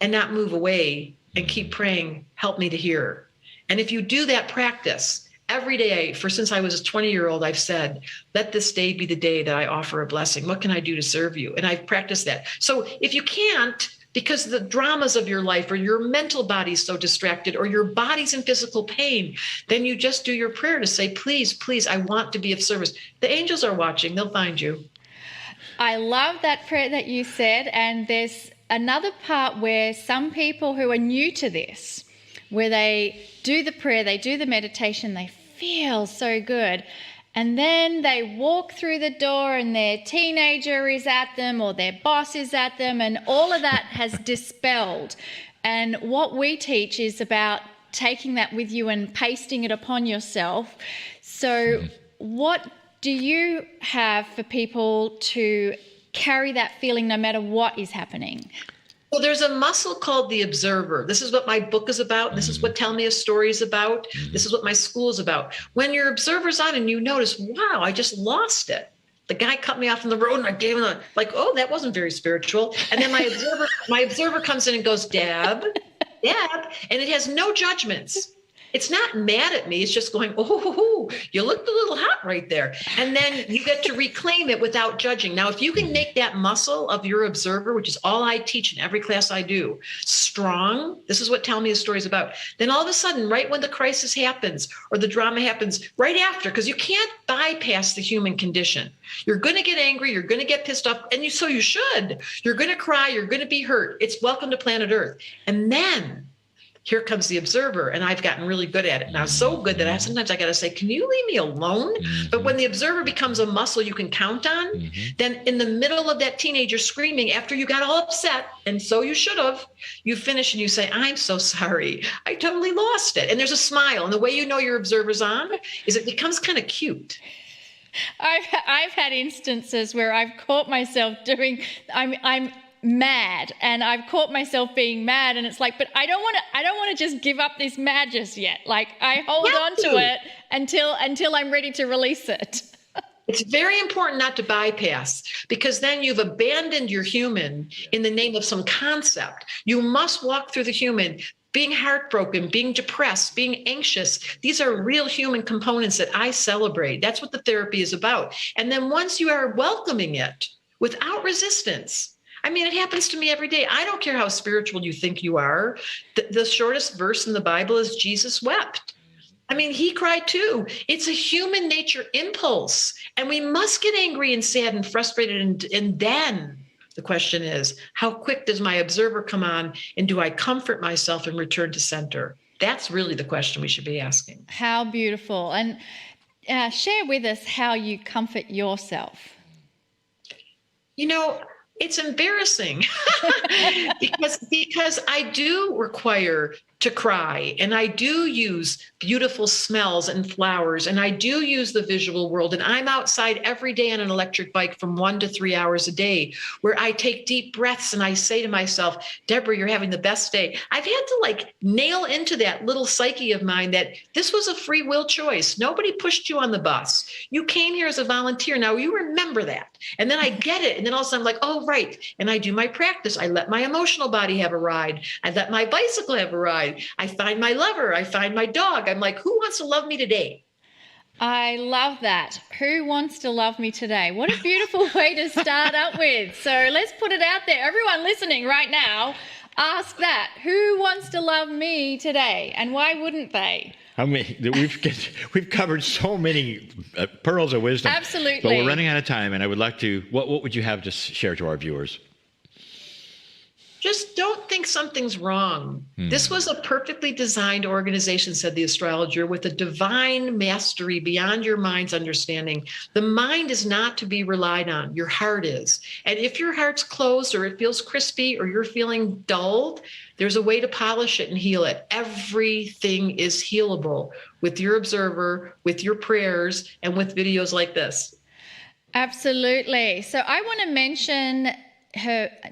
and not move away and keep praying, help me to hear. And if you do that practice, every day, since I was a 20-year-old, I've said, let this day be the day that I offer a blessing. What can I do to serve you? And I've practiced that. So if you can't, because the dramas of your life or your mental body's so distracted or your body's in physical pain, then you just do your prayer to say, please, I want to be of service. The angels are watching. They'll find you. I love that prayer that you said. And there's another part where some people who are new to this, where they do the prayer, they do the meditation, they feel so good. And then they walk through the door and their teenager is at them or their boss is at them, and all of that has dispelled. And what we teach is about taking that with you and pasting it upon yourself. So what do you have for people to carry that feeling no matter what is happening? Well, there's a muscle called the observer. This is what my book is about. This is what Tell Me a Story is about. This is what my school is about. When your observer's on and you notice, wow, I just lost it. The guy cut me off on the road and I gave him oh, that wasn't very spiritual. And then my observer comes in and goes, Deb, and it has no judgments. It's not mad at me. It's just going, oh, you looked a little hot right there. And then you get to reclaim it without judging. Now, if you can make that muscle of your observer, which is all I teach in every class I do, strong, this is what Tell Me a Story is about, then all of a sudden, right when the crisis happens or the drama happens, right after, because you can't bypass the human condition. You're going to get angry. You're going to get pissed off. And so you should. You're going to cry. You're going to be hurt. It's welcome to planet Earth. And then here comes the observer, and I've gotten really good at it. Now, so good that sometimes I got to say, can you leave me alone? But when the observer becomes a muscle you can count on, then in the middle of that teenager screaming after you got all upset, and so you should have, you finish and you say, I'm so sorry. I totally lost it. And there's a smile. And the way you know your observer's on is it becomes kind of cute. I've had instances where I've caught myself I'm mad, and I've caught myself being mad, and it's like, but I don't want to just give up this mad just yet. Like, I hold on to it until I'm ready to release it. It's very important not to bypass, because then you've abandoned your human in the name of some concept. You must walk through the human. Being heartbroken, being depressed, being anxious. These are real human components that I celebrate. That's what the therapy is about. And then once you are welcoming it without resistance, I mean, it happens to me every day. I don't care how spiritual you think you are. The shortest verse in the Bible is Jesus wept. I mean, he cried too. It's a human nature impulse. And we must get angry and sad and frustrated. And then the question is, how quick does my observer come on, and do I comfort myself and return to center? That's really the question we should be asking. How beautiful. And share with us how you comfort yourself. You know, it's embarrassing because I do require to cry, and I do use beautiful smells and flowers, and I do use the visual world, and I'm outside every day on an electric bike from 1 to 3 hours a day, where I take deep breaths and I say to myself, Debra, you're having the best day. I've had to nail into that little psyche of mine that this was a free will choice. Nobody pushed you on the bus. You came here as a volunteer. Now you remember that. And then I get it. And then all of a sudden I'm like, oh, right. And I do my practice. I let my emotional body have a ride. I let my bicycle have a ride. I find my lover. I find my dog. I'm like, who wants to love me today? I love that. Who wants to love me today? What a beautiful way to start up with. So let's put it out there. Everyone listening right now, ask that. Who wants to love me today? And why wouldn't they? I mean, we've covered so many pearls of wisdom. Absolutely. But we're running out of time, and I would like to, what would you have to share to our viewers? Just don't think something's wrong. This was a perfectly designed organization, said the astrologer, with a divine mastery beyond your mind's understanding. The mind is not to be relied on. Your heart is. And if your heart's closed, or it feels crispy, or you're feeling dulled, there's a way to polish it and heal it. Everything is healable with your observer, with your prayers, and with videos like this. Absolutely. So I want to mention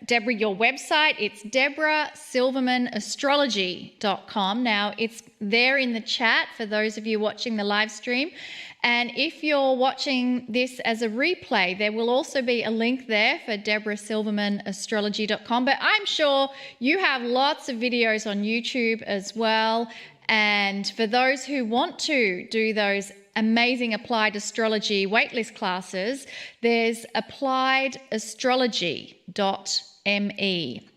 Debra, your website. It's debrasilvermanastrology.com. Now, it's there in the chat for those of you watching the live stream. And if you're watching this as a replay, there will also be a link there for debrasilvermanastrology.com. But I'm sure you have lots of videos on YouTube as well. And for those who want to do those amazing applied astrology waitlist classes, there's appliedastrology.me,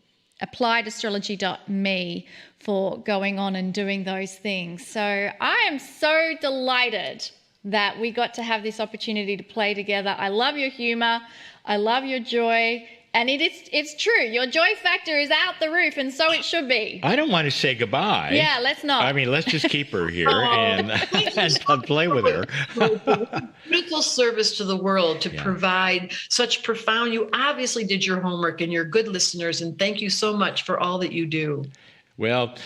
appliedastrology.me for going on and doing those things. So I am so delighted that we got to have this opportunity to play together. I love your humor. I love your joy. And it's true. Your joy factor is out the roof, and so it should be. I don't want to say goodbye. Yeah, let's not. I mean, let's just keep her here and play with her. Beautiful service to the world to provide such profound. You obviously did your homework, and you're good listeners, and thank you so much for all that you do. Well,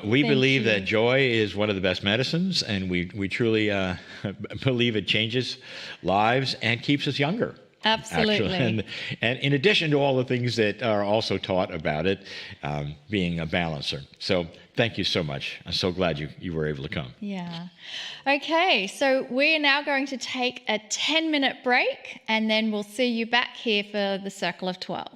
we believe that joy is one of the best medicines, and we truly believe it changes lives and keeps us younger. Absolutely. Actually. And in addition to all the things that are also taught about it, being a balancer. So thank you so much. I'm so glad you were able to come. Yeah. Okay, so we're now going to take a 10-minute break, and then we'll see you back here for the Circle of 12.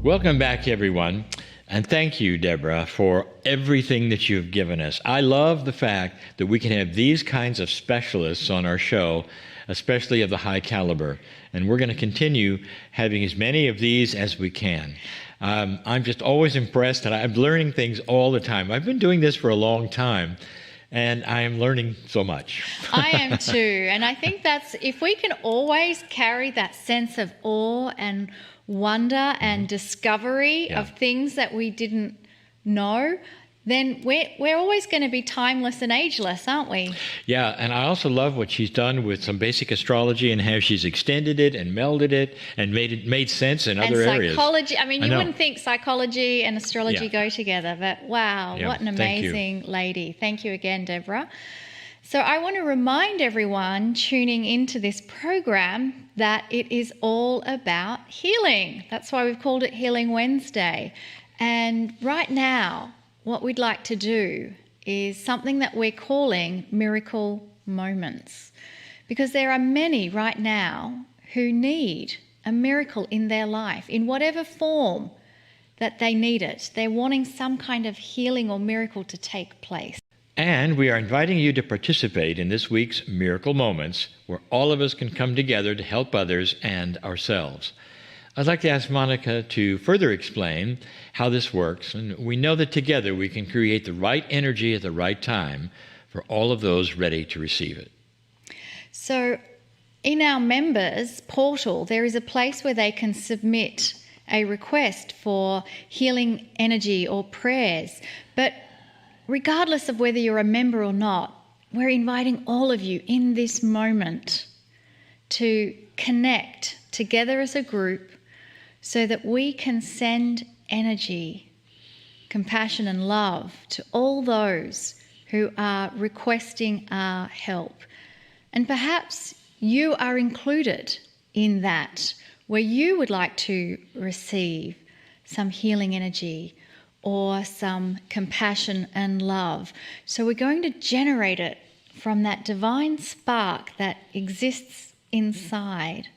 Welcome back, everyone. And thank you, Debra, for everything that you've given us. I love the fact that we can have these kinds of specialists on our show, especially of the high caliber. And we're going to continue having as many of these as we can. I'm just always impressed, and I'm learning things all the time. I've been doing this for a long time, and I am learning so much. I am too. And I think that's, if we can always carry that sense of awe and wonder and discovery of things that we didn't know, then we're always going to be timeless and ageless, aren't we? Yeah, and I also love what she's done with some basic astrology and how she's extended it and melded it and made sense in other areas. And psychology. I mean, you wouldn't think psychology and astrology go together, but wow, what an amazing lady. Thank you again, Debra. So I want to remind everyone tuning into this program that it is all about healing. That's why we've called it Healing Wednesday. And right now, what we'd like to do is something that we're calling miracle moments. Because there are many right now who need a miracle in their life, in whatever form that they need it. They're wanting some kind of healing or miracle to take place. And we are inviting you to participate in this week's Miracle Moments, where all of us can come together to help others and ourselves. I'd like to ask Monica to further explain how this works, and we know that together we can create the right energy at the right time for all of those ready to receive it. So in our members portal, there is a place where they can submit a request for healing energy or prayers. But regardless of whether you're a member or not, we're inviting all of you in this moment to connect together as a group so that we can send energy, compassion and love to all those who are requesting our help. And perhaps you are included in that, where you would like to receive some healing energy or some compassion and love. So we're going to generate it from that divine spark that exists inside.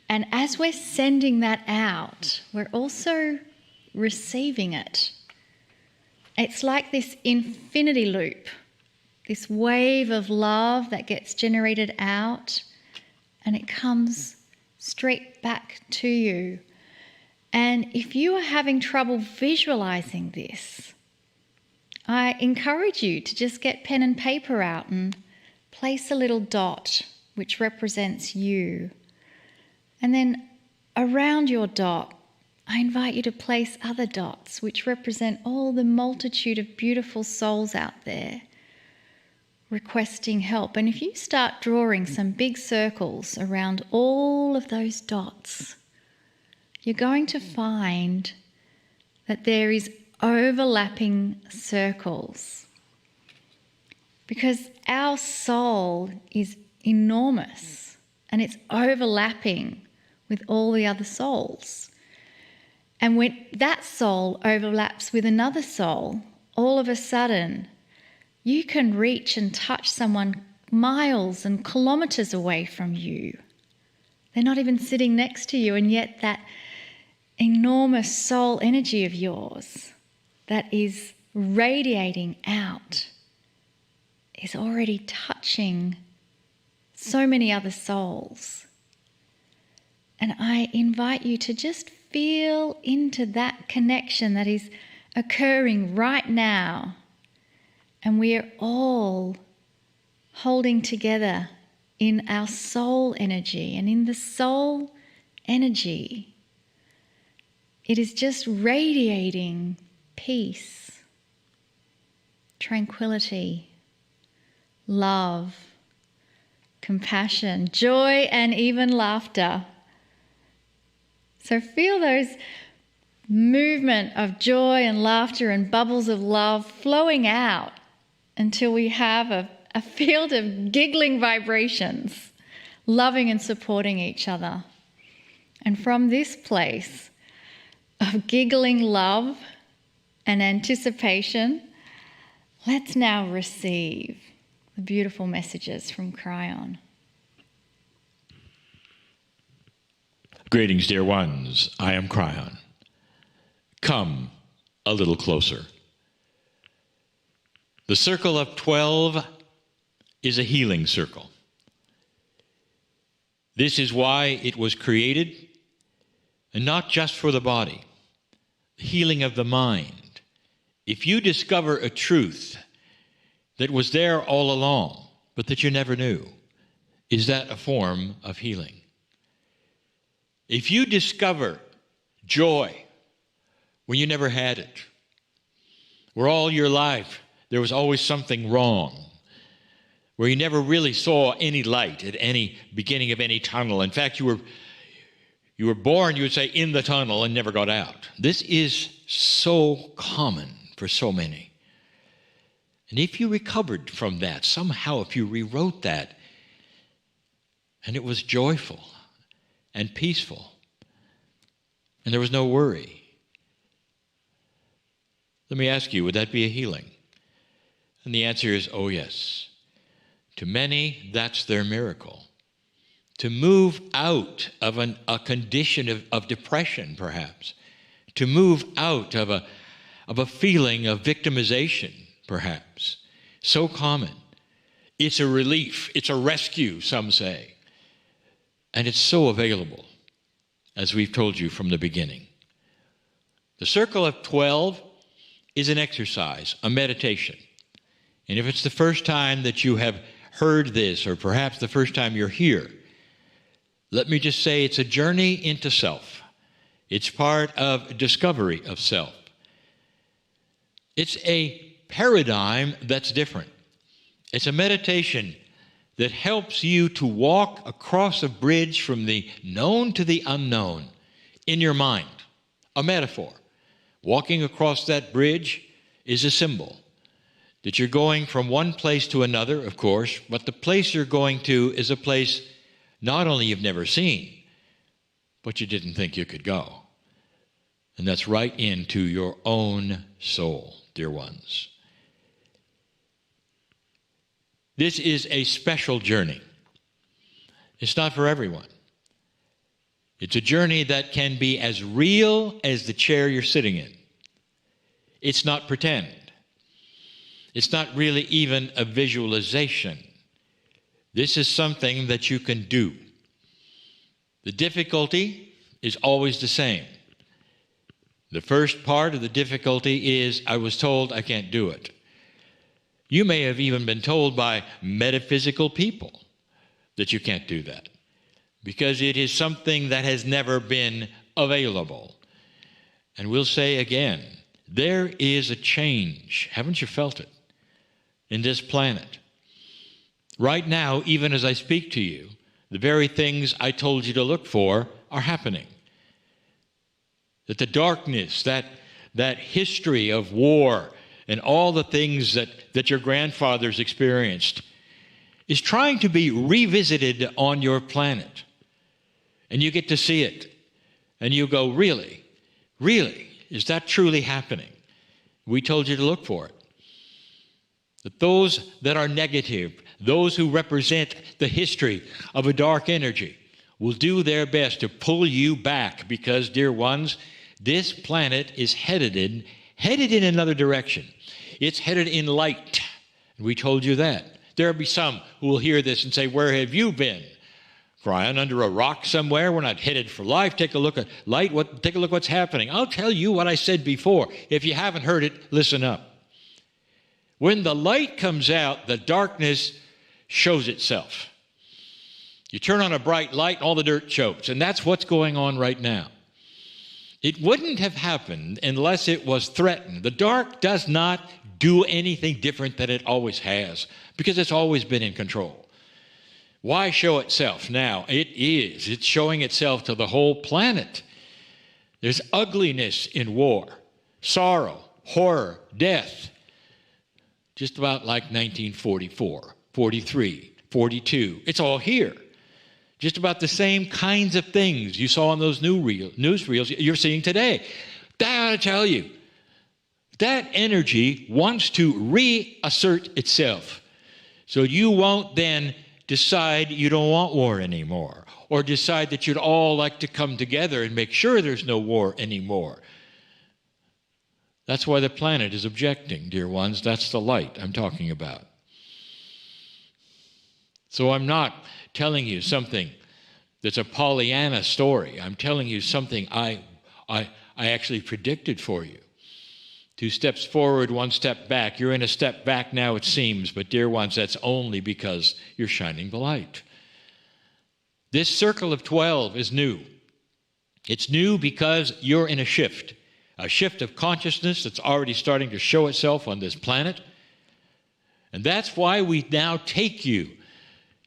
And as we're sending that out, we're also receiving it. It's like this infinity loop, this wave of love that gets generated out, and it comes straight back to you. And if you are having trouble visualizing this, I encourage you to just get pen and paper out and place a little dot which represents you. And then around your dot, I invite you to place other dots which represent all the multitude of beautiful souls out there requesting help. And if you start drawing some big circles around all of those dots, you're going to find that there is overlapping circles, because our soul is enormous and it's overlapping with all the other souls. And when that soul overlaps with another soul, all of a sudden you can reach and touch someone miles and kilometers away from you. They're not even sitting next to you, and yet that enormous soul energy of yours that is radiating out is already touching so many other souls. And I invite you to just feel into that connection that is occurring right now. And we are all holding together in our soul energy. And in the soul energy, it is just radiating peace, tranquility, love, compassion, joy, and even laughter. So feel those movement of joy and laughter and bubbles of love flowing out until we have a field of giggling vibrations, loving and supporting each other. And from this place of giggling love and anticipation, let's now receive the beautiful messages from Kryon. Greetings, dear ones. I am Kryon. come a little closer. The circle of 12 is a healing circle. This is why it was created, and not just for the body, the healing of the mind. If you discover a truth that was there all along, but that you never knew, is that a form of healing? If you discover joy when you never had it, where all your life there was always something wrong, where you never really saw any light at any beginning of any tunnel. In fact, you were born, you would say, in the tunnel and never got out. This is so common for so many. And if you recovered from that, somehow if you rewrote that, and it was joyful and peaceful, and there was no worry, let me ask you, would that be a healing? And the answer is, oh yes. To many, that's their miracle. To move out of a condition of depression, perhaps. To move out of a feeling of victimization, perhaps. So common. It's a relief. It's a rescue, some say. And it's so available, as we've told you from the beginning. The circle of 12 is an exercise, a meditation. And if it's the first time that you have heard this, or perhaps the first time you're here, let me just say it's a journey into self. It's part of discovery of self. It's a paradigm that's different. It's a meditation that helps you to walk across a bridge from the known to the unknown in your mind, a metaphor. Walking across that bridge is a symbol that you're going from one place to another, of course, but the place you're going to is a place not only you've never seen, but you didn't think you could go. And that's right into your own soul, dear ones. This is a special journey. It's not for everyone. It's a journey that can be as real as the chair you're sitting in. It's not pretend. It's not really even a visualization. This is something that you can do. The difficulty is always the same. The first part of the difficulty is, I was told I can't do it. You may have even been told by metaphysical people that you can't do that, because it is something that has never been available. And we'll say again, there is a change. Haven't you felt it? In this planet. Right now, even as I speak to you, the very things I told you to look for are happening. That the darkness, that history of war and all the things that your grandfathers experienced is trying to be revisited on your planet. And you get to see it. And you go, really? Really? Is that truly happening? We told you to look for it. That those that are negative, those who represent the history of a dark energy, will do their best to pull you back, because, dear ones, this planet is headed in another direction. It's headed in light. We told you that. There will be some who will hear this and say, where have you been? Kryon, under a rock somewhere? We're not headed for life. Take a look at light. Take a look what's happening. I'll tell you what I said before. If you haven't heard it, listen up. When the light comes out, the darkness shows itself. You turn on a bright light, all the dirt shows. And that's what's going on right now. It wouldn't have happened unless it was threatened. The dark does not do anything different than it always has, because it's always been in control. Why show itself now? It's showing itself to the whole planet. There's ugliness in war, sorrow, horror, death. Just about like 1944, 43, 42. It's all here. Just about the same kinds of things you saw on those newsreels you're seeing today. That ought to tell you, that energy wants to reassert itself. So you won't then decide you don't want war anymore, or decide that you'd all like to come together and make sure there's no war anymore. That's why the planet is objecting, dear ones. That's the light I'm talking about. So I'm not telling you something that's a Pollyanna story. I'm telling you something I actually predicted for you. 2 steps forward, 1 step back. You're in a step back now, it seems, but dear ones, that's only because you're shining the light. This circle of 12 is new. It's new because you're in a shift of consciousness that's already starting to show itself on this planet. And that's why we now take you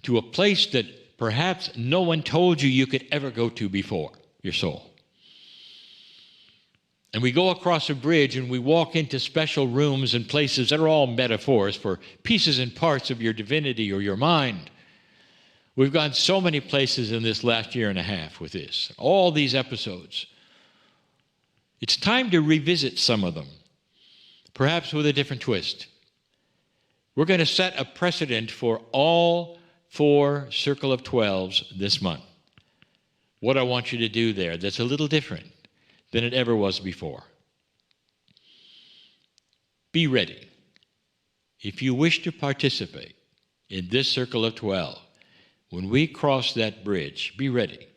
to a place that perhaps no one told you could ever go to before, your soul. And we go across a bridge and we walk into special rooms and places that are all metaphors for pieces and parts of your divinity or your mind. We've gone so many places in this last year and a half with this, all these episodes. It's time to revisit some of them, perhaps with a different twist. We're going to set a precedent for all 4 Circle of 12s this month. What I want you to do there that's a little different than it ever was before. Be ready. If you wish to participate in this Circle of 12, when we cross that bridge, be ready.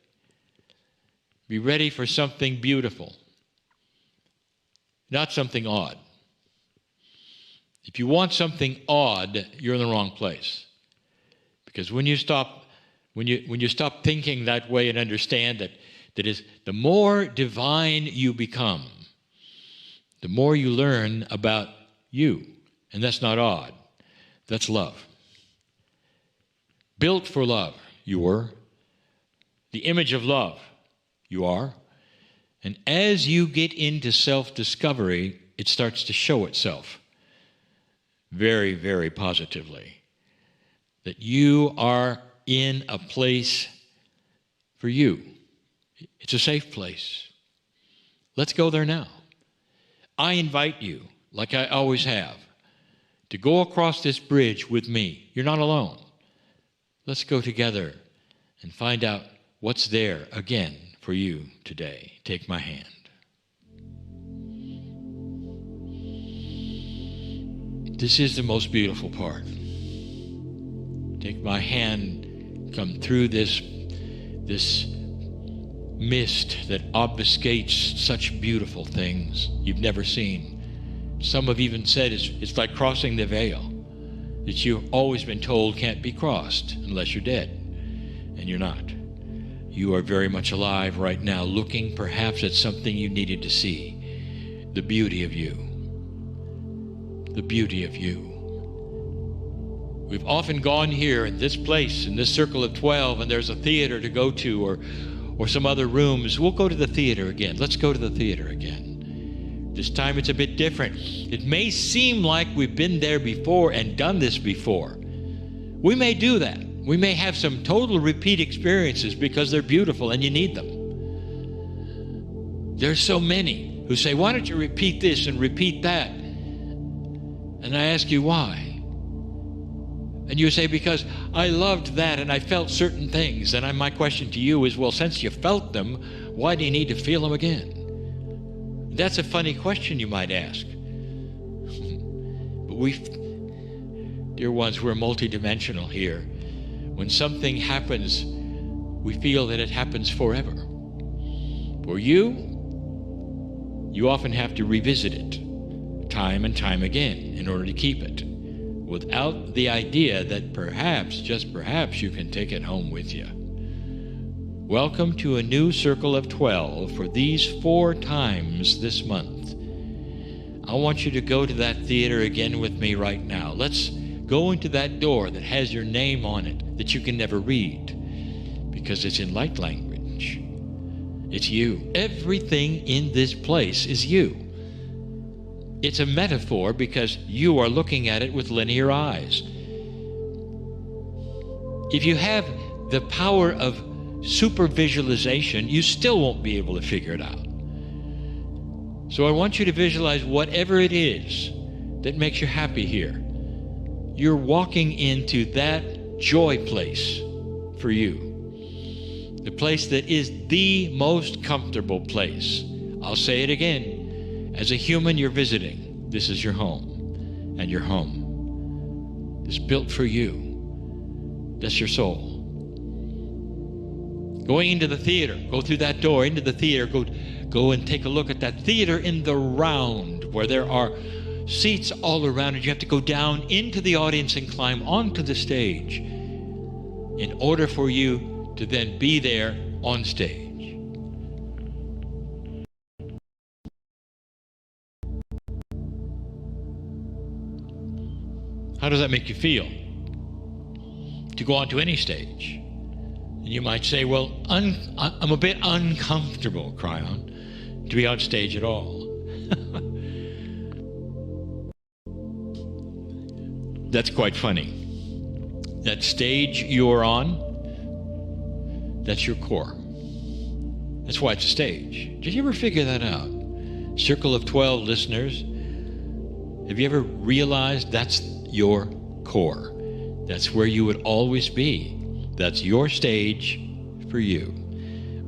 Be ready for something beautiful, not something odd. If you want something odd, you're in the wrong place. Because when you stop thinking that way and understand that is, the more divine you become, the more you learn about you. And that's not odd. That's love. Built for love, you were. The image of love, you are. And as you get into self-discovery, it starts to show itself very, very positively. That you are in a place for you. It's a safe place. Let's go there now. I invite you, like I always have, to go across this bridge with me. You're not alone. Let's go together and find out what's there again for you today. Take my hand. This is the most beautiful part. Take my hand, come through this mist that obfuscates such beautiful things you've never seen. Some have even said it's like crossing the veil that you've always been told can't be crossed unless you're dead, and you're not. You are very much alive right now, looking perhaps at something you needed to see. The beauty of you. The beauty of you. We've often gone here in this place, in this Circle of 12, and there's a theater to go to or some other rooms. We'll go to the theater again. Let's go to the theater again. This time it's a bit different. It may seem like we've been there before and done this before. We may do that. We may have some total repeat experiences because they're beautiful and you need them. There's so many who say, why don't you repeat this and repeat that? And I ask you why. And you say, because I loved that and I felt certain things. And my question to you is, well, since you felt them, why do you need to feel them again? That's a funny question you might ask. But dear ones, we're multidimensional here. When something happens, we feel that it happens forever. For you often have to revisit it time and time again in order to keep it, without the idea that perhaps, just perhaps, you can take it home with you. Welcome to a new Circle of 12 for these 4 times this month. I want you to go to that theater again with me right now. Let's go into that door that has your name on it that you can never read because it's in light language. It's you. Everything in this place is you. It's a metaphor because you are looking at it with linear eyes. If you have the power of super visualization, you still won't be able to figure it out. So I want you to visualize whatever it is that makes you happy here. You're walking into that joy place for you. The place that is the most comfortable place. I'll say it again. As a human, you're visiting. This is your home, and your home is built for you. That's your soul. Going into the theater, go through that door into the theater, go and take a look at that theater in the round where there are seats all around, and you have to go down into the audience and climb onto the stage in order for you to then be there on stage. How does that make you feel to go onto any stage? And you might say, well, I'm a bit uncomfortable, Kryon, to be on stage at all. That's quite funny. That stage you're on, that's your core. That's why it's a stage. Did you ever figure that out? Circle of 12 listeners, have you ever realized that's your core? That's where you would always be. That's your stage for you,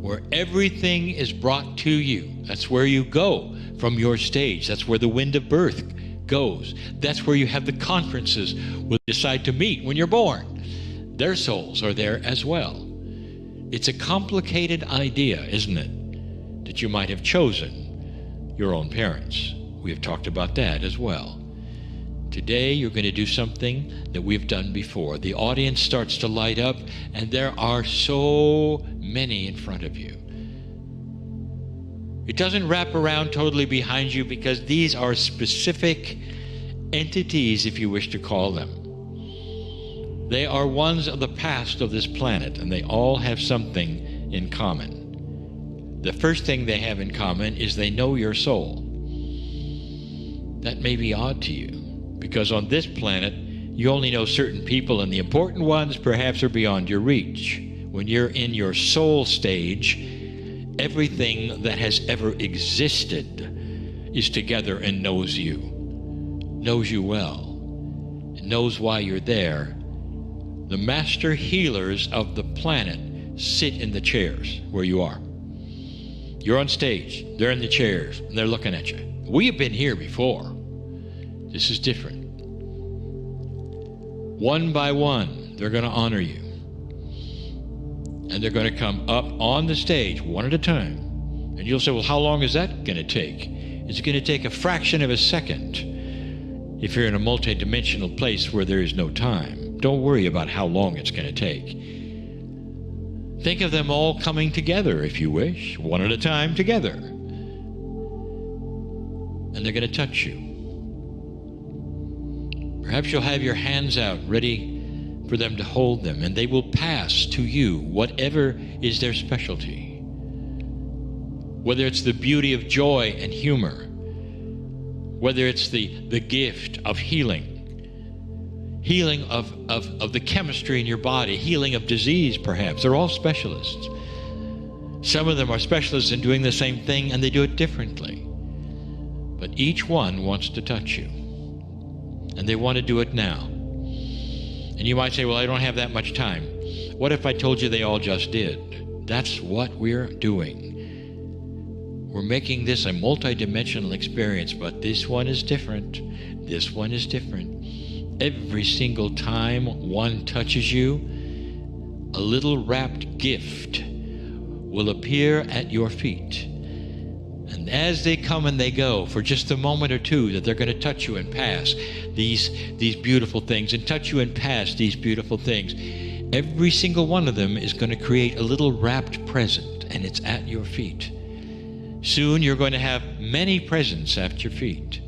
where everything is brought to you. That's where you go from your stage. That's where the wind of birth goes. That's where you have the conferences where you decide to meet when you're born. Their souls are there as well. It's a complicated idea, isn't it? That you might have chosen your own parents. We have talked about that as well. Today, you're going to do something that we've done before. The audience starts to light up, and there are so many in front of you. It doesn't wrap around totally behind you because these are specific entities, if you wish to call them. They are ones of the past of this planet, and they all have something in common. The first thing they have in common is they know your soul. That may be odd to you, because on this planet, you only know certain people, and the important ones perhaps are beyond your reach. When you're in your soul stage, everything that has ever existed is together and knows you well, and knows why you're there. The master healers of the planet sit in the chairs where you are. You're on stage, they're in the chairs, and they're looking at you. We have been here before. This is different. One by one, they're going to honor you. And they're going to come up on the stage one at a time. And you'll say, well, how long is that going to take? It's going to take a fraction of a second if you're in a multidimensional place where there is no time. Don't worry about how long it's going to take. Think of them all coming together, if you wish, one at a time together. And they're going to touch you. Perhaps you'll have your hands out ready for them to hold them, and they will pass to you whatever is their specialty. Whether it's the beauty of joy and humor, whether it's the gift of healing of the chemistry in your body, healing of disease perhaps. They're all specialists. Some of them are specialists in doing the same thing, and they do it differently. But each one wants to touch you. And they want to do it now. And you might say, well, I don't have that much time. What if I told you they all just did? That's what we're doing. We're making this a multidimensional experience, but this one is different. This one is different. Every single time one touches you, a little wrapped gift will appear at your feet. And as they come and they go, for just a moment or two, that they're going to touch you and pass these beautiful things, and touch you and pass these beautiful things. Every single one of them is going to create a little wrapped present, and it's at your feet. Soon you're going to have many presents at your feet.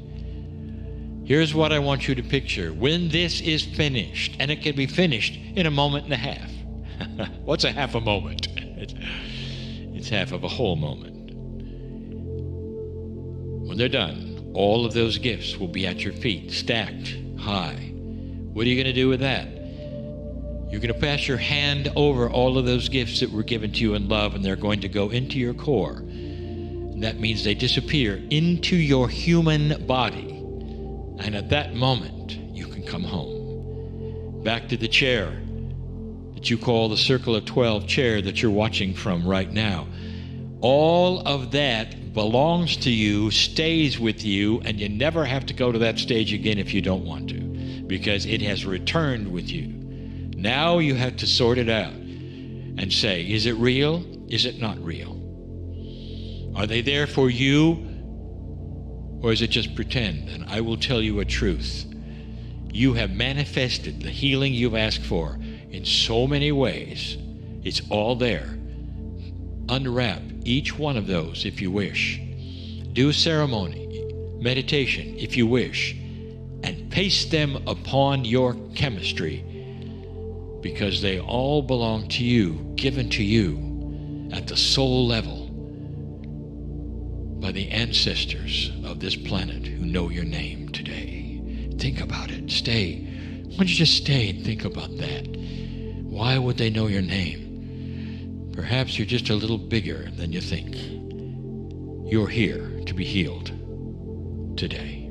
Here's what I want you to picture. When this is finished, and it can be finished in a moment and a half. What's a half a moment? It's half of a whole moment. When they're done, all of those gifts will be at your feet, stacked high. What are you going to do with that? You're going to pass your hand over all of those gifts that were given to you in love, and they're going to go into your core. And that means they disappear into your human body. And at that moment, you can come home. Back to the chair that you call the Circle of 12 chair that you're watching from right now. All of that belongs to you, stays with you, and you never have to go to that stage again if you don't want to, because it has returned with you. Now you have to sort it out and say, is it real? Is it not real? Are they there for you? Or is it just pretend? And I will tell you a truth. You have manifested the healing you've asked for in so many ways. It's all there. Unwrap each one of those if you wish. Do ceremony, meditation if you wish, and paste them upon your chemistry, because they all belong to you, given to you at the soul level by the ancestors of this planet who know your name today. Think about it. Stay. Why don't you just stay and think about that? Why would they know your name? Perhaps you're just a little bigger than you think. You're here to be healed today.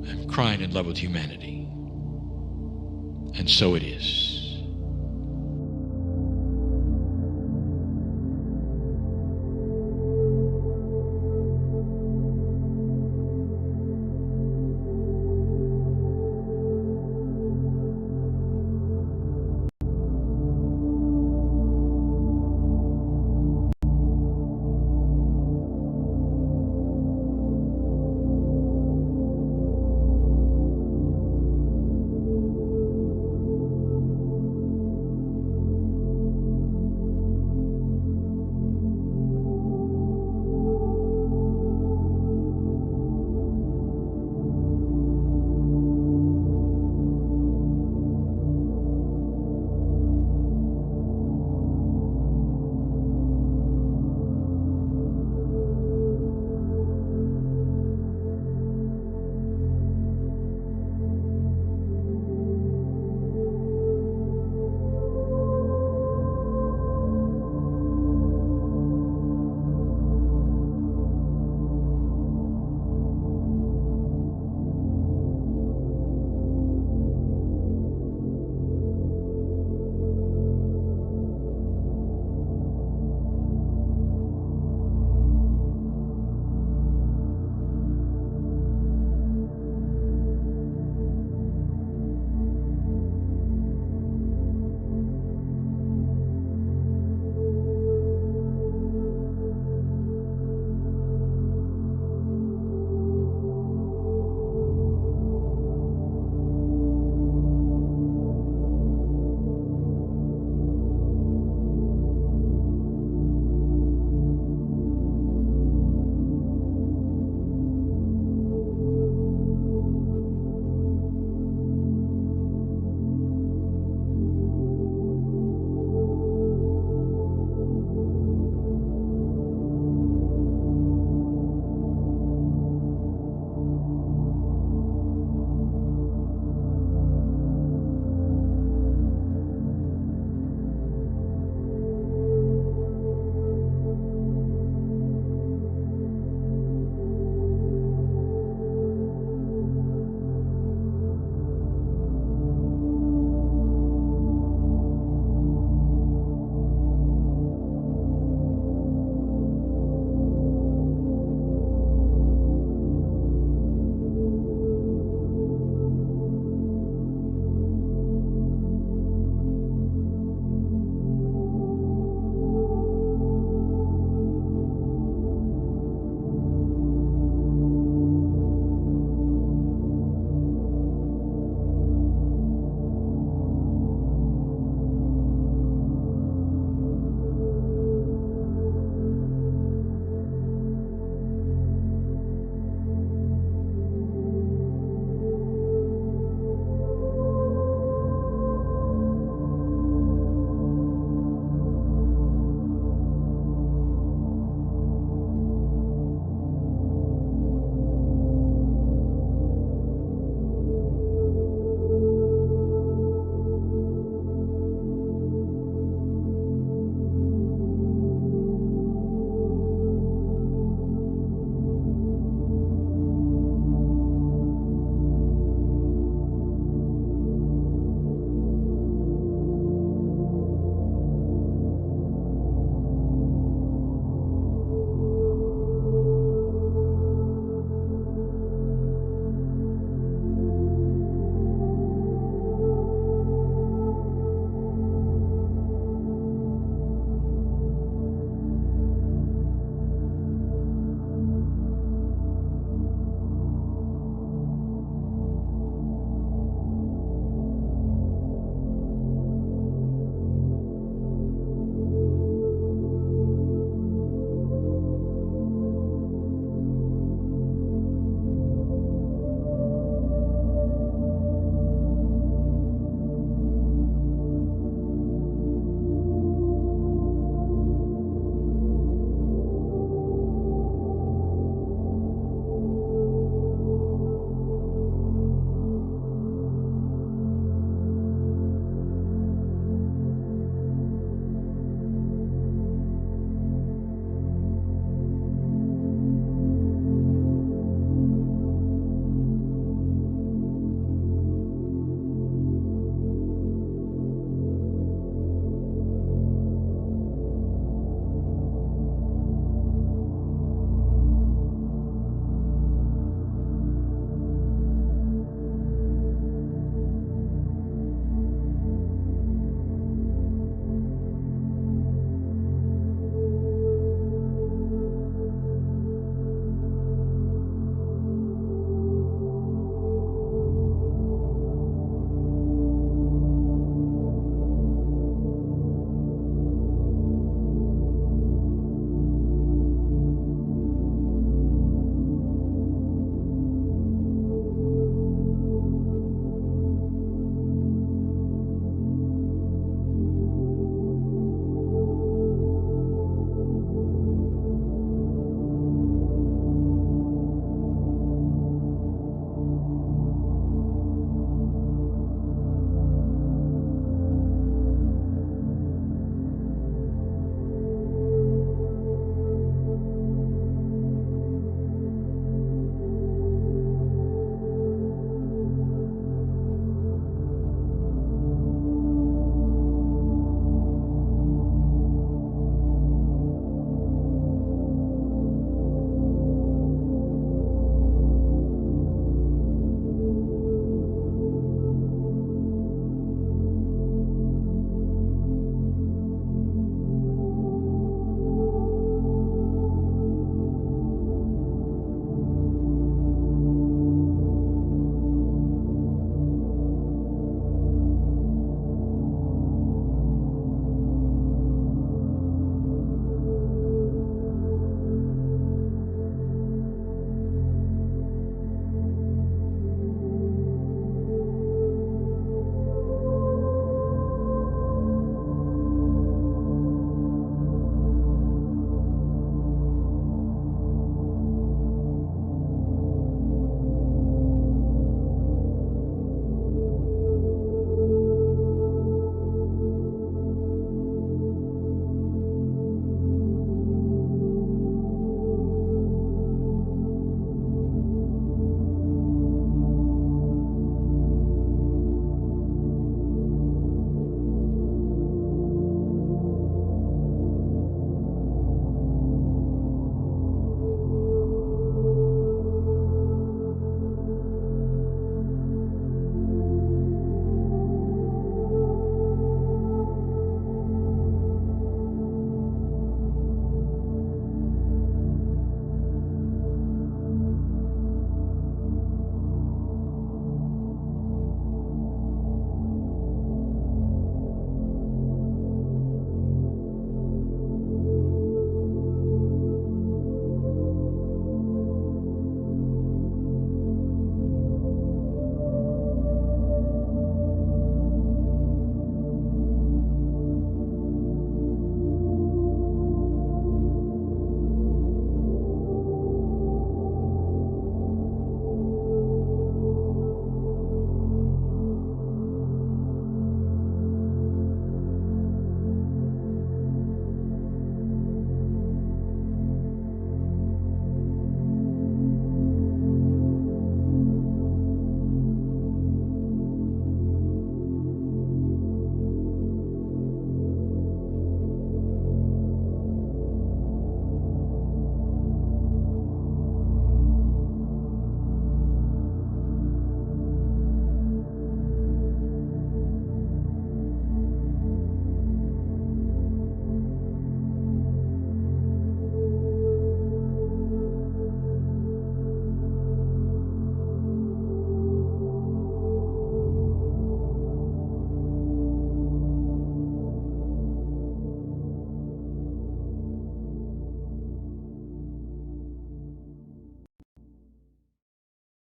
I'm crying in love with humanity. And so it is.